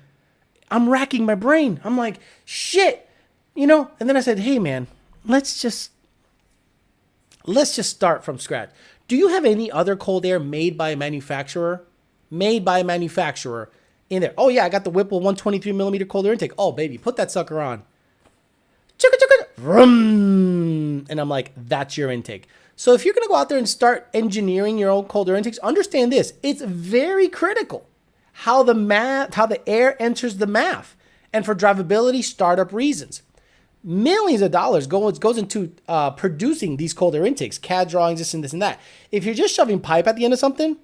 I'm racking my brain. I'm like, shit. And then I said, hey, man, let's just start from scratch. Do you have any other cold air made by a manufacturer? Made by a manufacturer in there. Oh, yeah, I got the Whipple 123 millimeter cold air intake. Oh, baby, put that sucker on. Chugga, chugga, vroom. And I'm like, that's your intake. So if you're going to go out there and start engineering your own cold air intakes, understand this. It's very critical how the air enters the MAF. And for drivability, startup reasons. Millions of dollars goes into producing these cold air intakes, CAD drawings, this and that. If you're just shoving pipe at the end of something,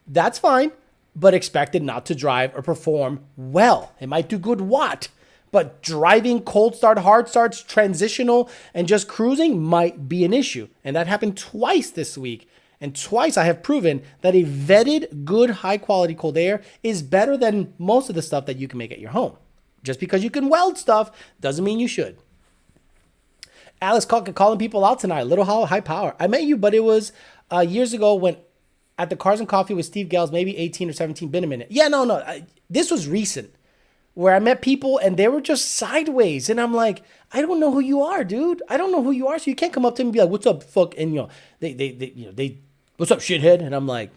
that's fine, but expect it not to drive or perform well. It might do good watt, but driving cold start, hard starts, transitional, and just cruising might be an issue. And that happened twice this week. And twice I have proven that a vetted, good, high-quality cold air is better than most of the stuff that you can make at your home. Just because you can weld stuff doesn't mean you should. Alex calling people out tonight. Little high power. I met you, but it was years ago when at the Cars and Coffee with Steve Gales, maybe 18 or 17, been a minute. Yeah, no. This was recent where I met people and they were just sideways. And I'm like, I don't know who you are, dude. I don't know who you are. So you can't come up to me and be like, what's up, fuck? And, they what's up, shithead? And I'm like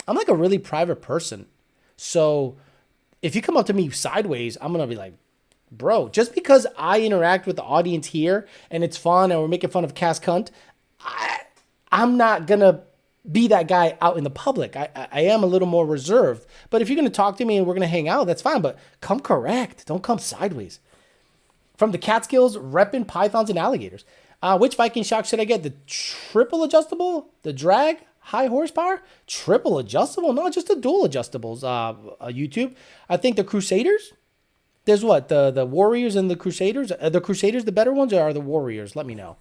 a really private person. So if you come up to me sideways, I'm going to be like, bro, just because I interact with the audience here and it's fun and we're making fun of Cass Cunt, I'm not going to be that guy out in the public. I am a little more reserved. But if you're going to talk to me and we're going to hang out, that's fine. But come correct. Don't come sideways. From the Catskills, repping pythons and alligators. Which Viking shock should I get? The triple adjustable? The drag? High horsepower? Triple adjustable? No, just the dual adjustables. YouTube. I think the Crusaders. There's what? The Warriors and the Crusaders? Are the Crusaders the better ones or are the Warriors? Let me know.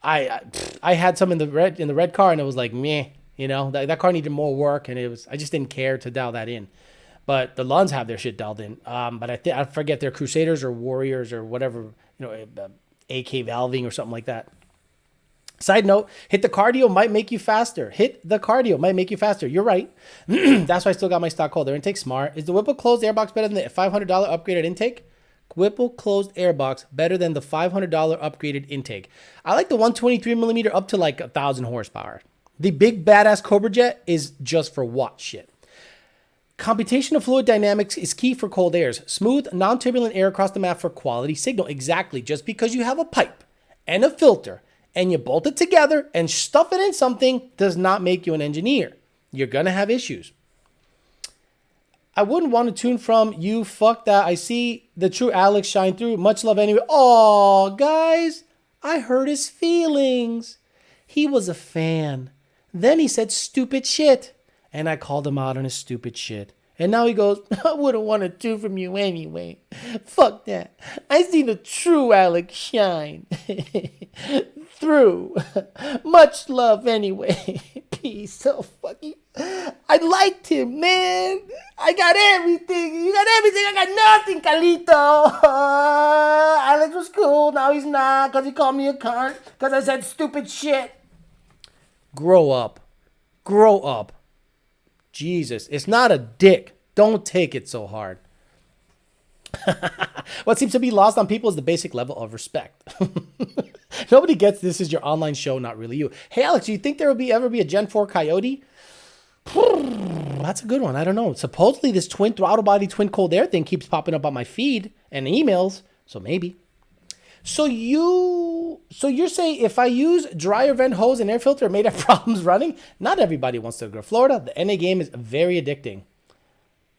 I had some in the red car and it was like meh, that car needed more work and I just didn't care to dial that in. But the Lunds have their shit dialed in. But I forget they're Crusaders or Warriors or whatever, AK valving or something like that. Side note, hit the cardio might make you faster. You're right. That's why I still got my stock cold air intake. Smart. Is the Whipple closed airbox better than the $500 upgraded intake? Whipple closed airbox better than the $500 upgraded intake. I like the 123 millimeter up to like 1,000 horsepower. The big badass Cobra Jet is just for watt shit. Computational fluid dynamics is key for cold airs. Smooth, non-turbulent air across the map for quality signal. Exactly. Just because you have a pipe and a filter and you bolt it together and stuff it in something does not make you an engineer. You're going to have issues. I wouldn't want to tune from you. Fuck that. I see the true Alex shine through. Much love anyway. Oh, guys, I hurt his feelings. He was a fan. Then he said stupid shit. And I called him out on his stupid shit. And now he goes, I wouldn't want to tune from you anyway. Fuck that. I see the true Alex shine through. Much love anyway. Peace. So fucking. I liked him, man. I got everything. You got everything. I got nothing, Calito. Alex was cool. Now he's not because he called me a cunt because I said stupid shit. Grow up. Grow up. Jesus. It's not a dick. Don't take it so hard. What seems to be lost on people is the basic level of respect. Nobody gets this is your online show, not really you. Hey, Alex, do you think there will ever be a Gen 4 Coyote? That's a good one. I don't know. Supposedly this twin throttle body, twin cold air thing keeps popping up on my feed and emails. So maybe. So you're saying if I use dryer vent hose and air filter, it may have problems running? Not everybody wants to go to Florida. The NA game is very addicting.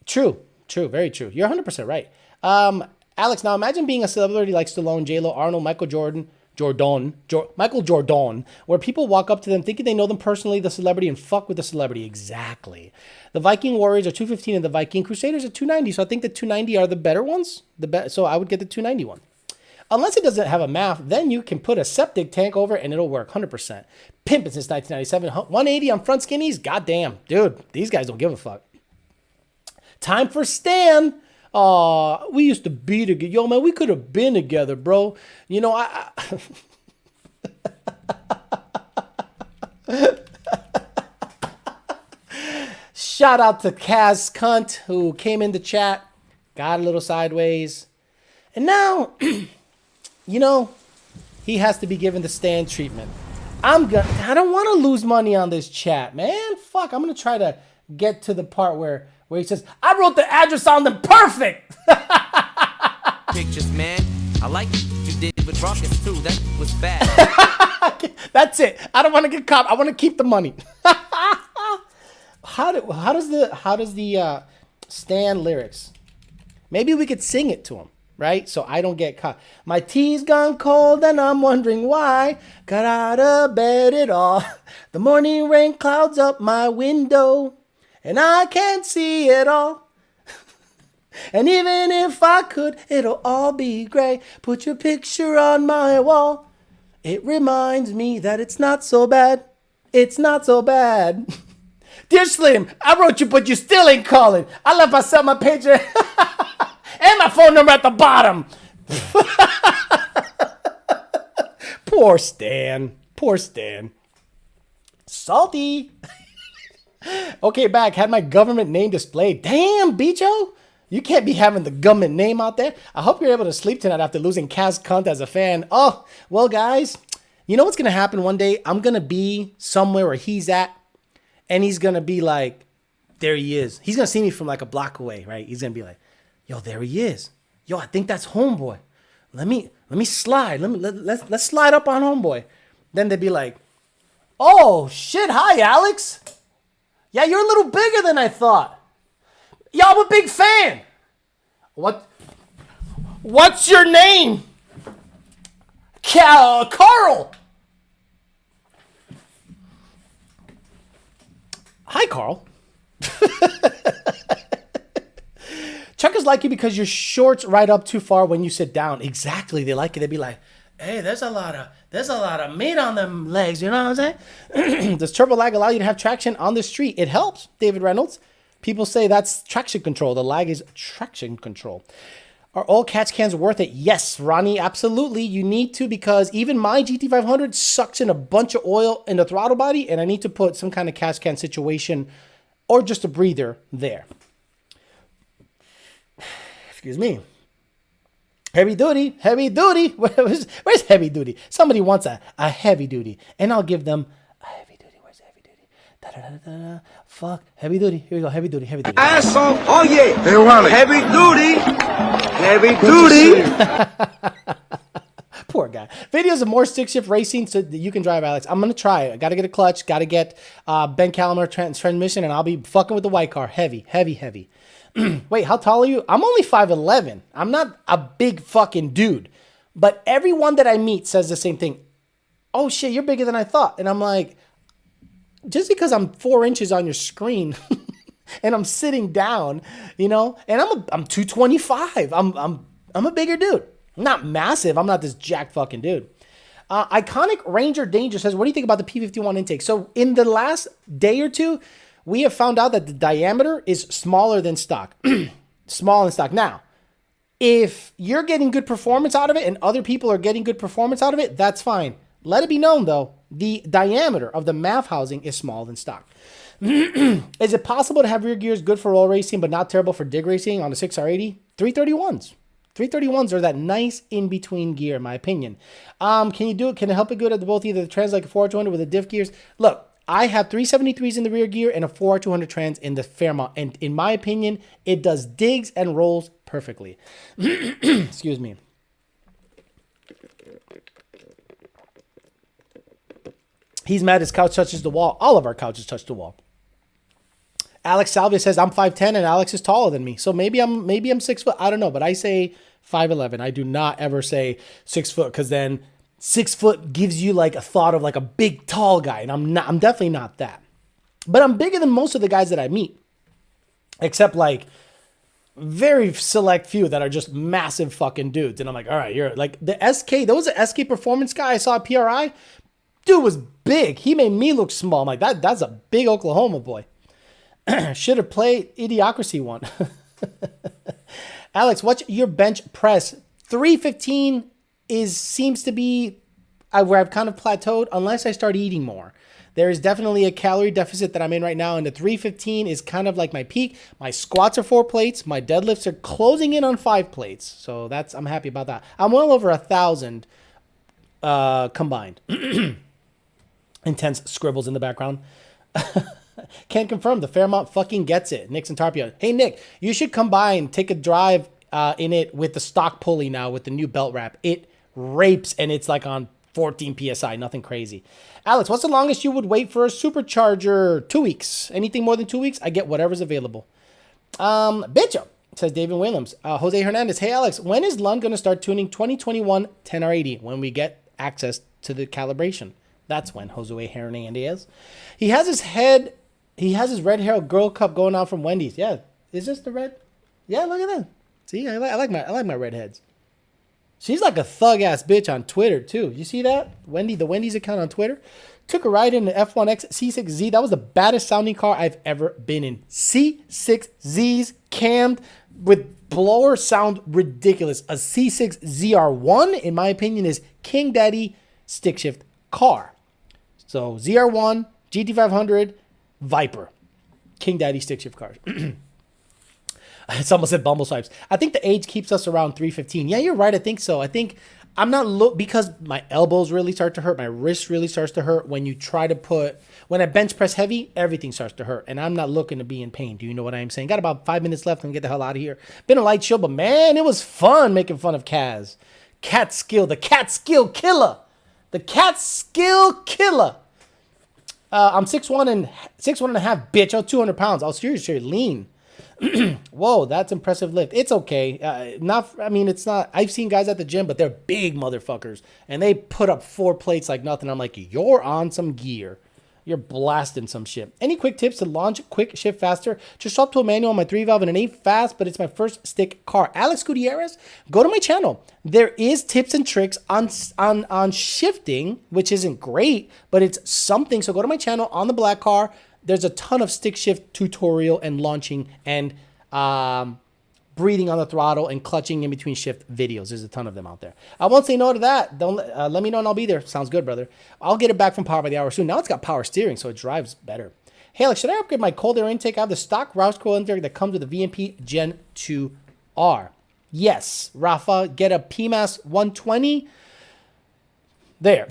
True, very true. You're 100% right. Alex, now imagine being a celebrity like Stallone, J-Lo, Arnold, Michael Jordan, where people walk up to them thinking they know them personally, the celebrity, and fuck with the celebrity. Exactly. The Viking Warriors are 215 and the Viking Crusaders are 290. So I think the 290 are the better ones. So I would get the 291. Unless it doesn't have a MAF, then you can put a septic tank over it and it'll work 100%. Pimpin' since 1997. 180 on front skinnies. Goddamn. Dude, these guys don't give a fuck. Time for Stan. We used to be together. Yo, man, we could have been together, bro. You know, Shout out to Kaz Cunt, who came in the chat, got a little sideways. And now, you know, he has to be given the Stan treatment. I don't want to lose money on this chat, man. Fuck, I'm going to try to get to the part where he says, I wrote the address on them perfect. Pictures, man. I like what you did with Rockets too. That was bad. That's it. I don't want to get caught. I want to keep the money. How does the Stan lyrics? Maybe we could sing it to him, right? So I don't get caught. My tea's gone cold and I'm wondering why. Got out of bed at all. The morning rain clouds up my window. And I can't see it all. And even if I could, it'll all be gray. Put your picture on my wall. It reminds me that it's not so bad. It's not so bad. Dear Slim, I wrote you, but you still ain't calling. I left myself my picture and my phone number at the bottom. Poor Stan. Poor Stan. Salty. Okay, back. Had my government name displayed. Damn, Bicho. You can't be having the government name out there. I hope you're able to sleep tonight after losing Kaz Cunt as a fan. Oh, well, guys, you know what's going to happen one day? I'm going to be somewhere where he's at, and he's going to be like, there he is. He's going to see me from like a block away, right? He's going to be like, yo, there he is. Yo, I think that's Homeboy. Let me slide. Let's slide up on Homeboy. Then they'd be like, oh, shit, hi, Alex. Yeah, you're a little bigger than I thought. Yeah, I'm a big fan. What's your name? Carl. Hi, Carl. Chuck is like you because your shorts right up too far when you sit down. Exactly. They like it. They'd be like, hey, there's a lot of meat on them legs. You know what I'm saying? Does turbo lag allow you to have traction on the street? It helps, David Reynolds. People say that's traction control. The lag is traction control. Are all catch cans worth it? Yes, Ronnie, absolutely. You need to, because even my GT500 sucks in a bunch of oil in the throttle body, and I need to put some kind of catch can situation or just a breather there. Excuse me. Heavy duty. Where's heavy duty? Somebody wants a heavy duty, and I'll give them a heavy duty. Where's heavy duty? Da-da-da-da-da. Fuck. Heavy duty. Here we go. Heavy duty. Asshole. Oh, yeah. Heavy duty. Poor guy. Videos of more stick shift racing so that you can drive, Alex. I'm going to try it. I got to get a clutch. Got to get Ben Calamer transmission, and I'll be fucking with the white car. Heavy. Wait, how tall are you? I'm only 5'11". I'm not a big fucking dude. But everyone that I meet says the same thing. Oh, shit, you're bigger than I thought. And I'm like, just because I'm 4 inches on your screen and I'm sitting down, you know, and I'm 225. I'm a bigger dude. I'm not massive. I'm not this jacked fucking dude. Iconic Ranger Danger says, what do you think about the P51 intake? So in the last day or two, we have found out that the diameter is smaller than stock. Small in stock. Now, if you're getting good performance out of it and other people are getting good performance out of it, that's fine. Let it be known, though, the diameter of the MAF housing is smaller than stock. Is it possible to have rear gears good for roll racing but not terrible for dig racing on a 6R80? 331s. 331s are that nice in-between gear, in my opinion. Can you do it? Can it help it good at both either the trans like a 4R200 with the diff gears? Look, I have 373s in the rear gear and a 4R200 trans in the Fairmont. And in my opinion, it does digs and rolls perfectly. Excuse me. He's mad his couch touches the wall. All of our couches touch the wall. Alex Salvia says I'm 5'10" and Alex is taller than me. So maybe I'm 6 foot. I don't know, but I say 5'11". I do not ever say 6 foot because then 6 foot gives you like a thought of like a big tall guy, and I'm definitely not that. But I'm bigger than most of the guys that I meet, except like very select few that are just massive fucking dudes. And I'm like, all right, you're like the SK. There was an SK performance guy I saw at PRI. Dude was big. He made me look small. I'm like, that's a big Oklahoma boy. Should have played Idiocracy one. Alex, what's your bench press? 315 seems to be where I've kind of plateaued unless I start eating more. There is definitely a calorie deficit that I'm in right now, and the 315 is kind of like my peak. My squats are 4 plates. My deadlifts are closing in on 5 plates. So I'm happy about that. I'm well over 1,000 combined. Intense scribbles in the background. Can't confirm. The Fairmont fucking gets it. Nick's and Tarpia. Hey, Nick, you should come by and take a drive in it with the stock pulley now with the new belt wrap. It rapes, and it's like on 14 PSI. Nothing crazy. Alex, what's the longest you would wait for a supercharger? 2 weeks. Anything more than 2 weeks, I get whatever's available. Bitch, says David Williams. Jose Hernandez. Hey, Alex, when is Lund going to start tuning 2021 10R80 when we get access to the calibration? That's when Jose Hernandez. He has his red hair girl cup going on from Wendy's. Yeah. Is this the red? Yeah, look at that. See, I like my redheads. She's like a thug ass bitch on Twitter too. You see that? The Wendy's account on Twitter. Took a ride in the F1X C6Z. That was the baddest sounding car I've ever been in. C6Zs cammed with blower sound ridiculous. A C6 ZR1, in my opinion, is King Daddy stick shift car. So ZR1, GT500, Viper, King Daddy stick shift cars. It's almost said Bumble Swipes. I think the age keeps us around 315. Yeah, you're right. I think so. I think I'm not because my elbows really start to hurt. My wrist really starts to hurt when when I bench press heavy, everything starts to hurt. And I'm not looking to be in pain. Do you know what I'm saying? Got about 5 minutes left and get the hell out of here. Been a light show, but man, it was fun making fun of Kaz. Cat Skill, the Cat Skill Killer. The Cat Skill Killer. I'm 6'1" and a half, bitch. Oh, 200 pounds. Oh, seriously, lean. Whoa, that's impressive lift. It's okay. It's not. I've seen guys at the gym, but they're big motherfuckers, and they put up 4 plates like nothing. I'm like, you're on some gear. You're blasting some shit. Any quick tips to launch quick shift faster? Just swap to a manual on my 3-valve and it ain't fast, but it's my first stick car. Alex Gutierrez, go to my channel. There is tips and tricks on shifting, which isn't great, but it's something. So go to my channel on the black car. There's a ton of stick shift tutorial and launching and breathing on the throttle and clutching in between shift videos. There's a ton of them out there. I won't say no to that. Don't let me know and I'll be there. Sounds good, brother. I'll get it back from Power by the Hour soon. Now it's got power steering, so it drives better. Hey, Alex, should I upgrade my cold air intake? I have the stock Roush coil intake that comes with the VMP Gen 2R. Yes, Rafa, get a PMAS 120. There.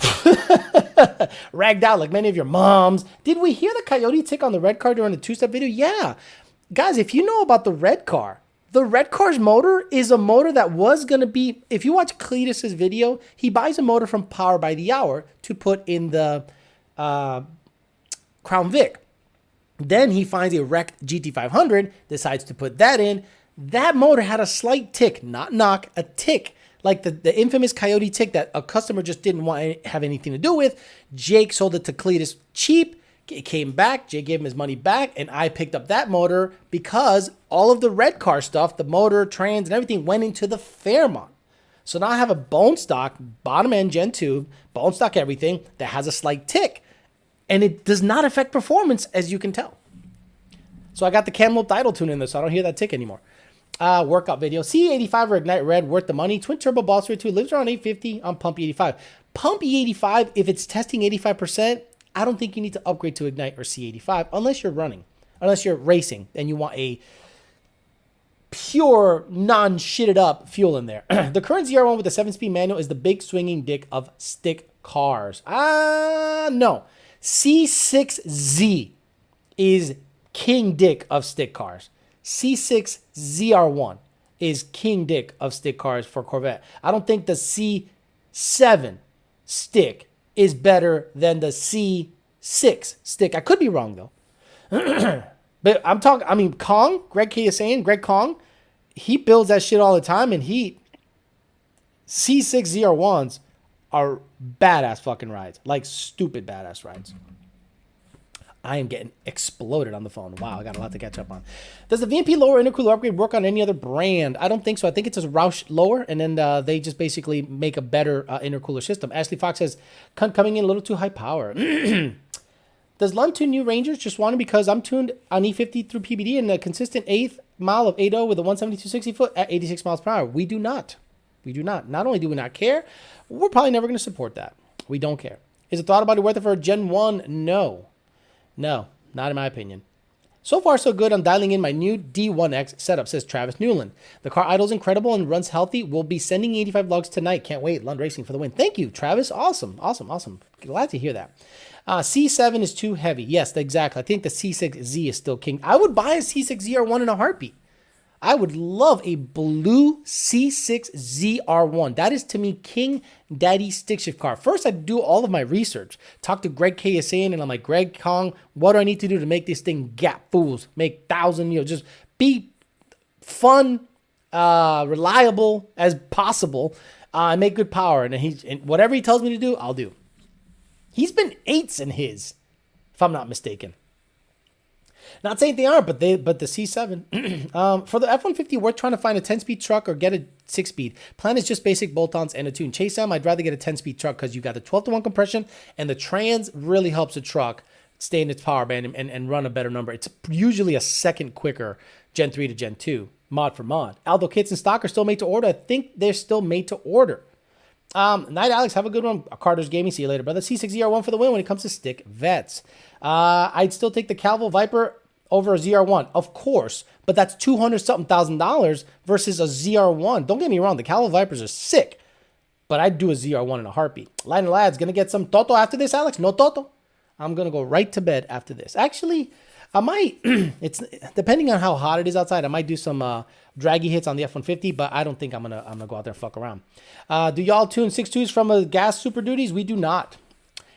Ragged out like many of your moms. Did we hear the coyote tick on the red car during the 2-step video? Yeah. Guys, if you know about the red car's motor is a motor that was going to be, if you watch Cletus's video, he buys a motor from Power by the Hour to put in the Crown Vic. Then he finds a wrecked GT500, decides to put that in. That motor had a slight tick, not knock, a tick. Like the infamous coyote tick that a customer just didn't want to have anything to do with. Jake sold it to Cletus cheap. It came back. Jake gave him his money back. And I picked up that motor because all of the red car stuff, the motor, trans, and everything went into the Fairmont. So now I have a bone stock, bottom end Gen 2, bone stock everything that has a slight tick. And it does not affect performance, as you can tell. So I got the Camlope idle tune in there, so I don't hear that tick anymore. Workout video. C85 or Ignite Red, worth the money. Twin Turbo Boss 2 lives around 850 on Pump E85. Pump E85, if it's testing 85%, I don't think you need to upgrade to Ignite or C85 unless you're running, unless you're racing and you want a pure non-shitted up fuel in there. The current ZR1 with the 7-speed manual is the big swinging dick of stick cars. No. C6Z is king dick of stick cars. C6 ZR1 is king dick of stick cars for Corvette. I don't think the C7 stick is better than the C6 stick. I could be wrong though. But I'm talking, I mean, Kong, Greg Kong, he builds that shit all the time, and C6 ZR1s are badass fucking rides. Like, stupid badass rides. I am getting exploded on the phone. Wow, I got a lot to catch up on. Does the VMP lower intercooler upgrade work on any other brand? I don't think so. I think it's a Roush lower, and then they just basically make a better intercooler system. Ashley Fox says, coming in a little too high power. Does Lund tune new Rangers? Just wanted because I'm tuned on E50 through PBD and a consistent 8th mile of 8.0 with a 172/60 foot at 86 miles per hour. We do not. We do not. Not only do we not care, we're probably never going to support that. We don't care. Is it thought about it worth it for a Gen 1? No. No, not in my opinion. So far, so good. I'm dialing in my new D1X setup, says Travis Newland. The car idles incredible and runs healthy. We'll be sending 85 logs tonight. Can't wait. Lund Racing for the win. Thank you, Travis. Awesome. Glad to hear that. C7 is too heavy. Yes, exactly. I think the C6Z is still king. I would buy a C6 ZR1 in a heartbeat. I would love a blue C6 ZR1. That is, to me, king daddy stick shift car. First, I do all of my research. Talk to Greg KSN, and I'm like, Greg Kong, what do I need to do to make this thing gap fools? Make 1,000, just be fun, reliable as possible, and make good power. And whatever he tells me to do, I'll do. He's been 8s in his, if I'm not mistaken. Not saying they aren't, but the C7. For the F-150, we're trying to find a 10-speed truck or get a 6-speed. Plan is just basic bolt-ons and a tune. Chase them, I'd rather get a 10-speed truck because you got the 12-to-1 compression, and the trans really helps a truck stay in its power band and run a better number. It's usually a second quicker Gen 3 to Gen 2, mod for mod. Aldo kits in stock are still made to order. I think they're still made to order. Night Alex, have a good one. Carter's Gaming, see you later, brother. C6 ZR1 for the win when it comes to stick vets. I'd still take the Calvo Viper over a ZR1, of course, but that's $200-something thousand versus a ZR1. Don't get me wrong, the Calvo Vipers are sick, but I'd do a ZR1 in a heartbeat. Line of Lads, gonna get some Toto after this, Alex? No Toto. I'm gonna go right to bed after this. Actually, I might, it's depending on how hot it is outside, I might do some draggy hits on the F-150, but I don't think I'm gonna go out there and fuck around. Do y'all tune 6.2s from a gas Super Duties? We do not.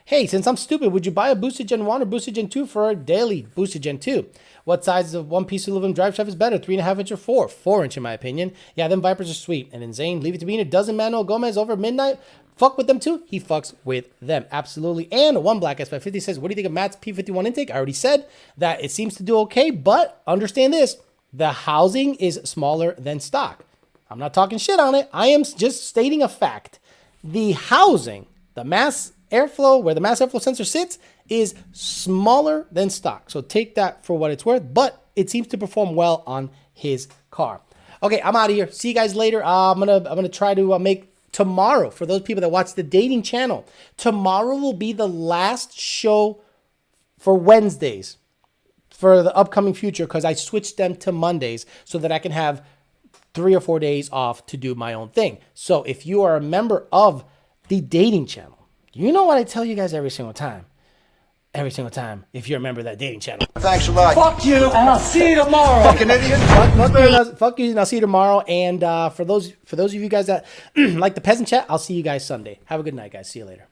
Hey, since I'm stupid, would you buy a boosted Gen 1 or boosted Gen 2 for a daily boosted Gen 2? What size of one-piece aluminum drive shaft is better, 3.5 inch or 4? 4 inch in my opinion. Yeah, them Vipers are sweet. And then Zane, leave it to me. A dozen Manuel Gomez over midnight. Fuck with them too. He fucks with them. Absolutely. And one Black S550 says, what do you think of Matt's P51 intake? I already said that it seems to do okay, but understand this. The housing is smaller than stock. I'm not talking shit on it. I am just stating a fact. The housing, the mass airflow, where the mass airflow sensor sits, is smaller than stock. So take that for what it's worth, but it seems to perform well on his car. Okay, I'm out of here. See you guys later. I'm gonna try to make tomorrow, for those people that watch the dating channel, tomorrow will be the last show for Wednesdays for the upcoming future, because I switched them to Mondays so that I can have 3 or 4 days off to do my own thing. So if you are a member of the dating channel, you know what I tell you guys every single time. Every single time, if you're a member of that dating channel. Thanks a lot. Fuck you, and I'll see you tomorrow. Fucking idiot. Fuck you, and I'll see you tomorrow. And for those of you guys that like the peasant chat, I'll see you guys Sunday. Have a good night, guys. See you later.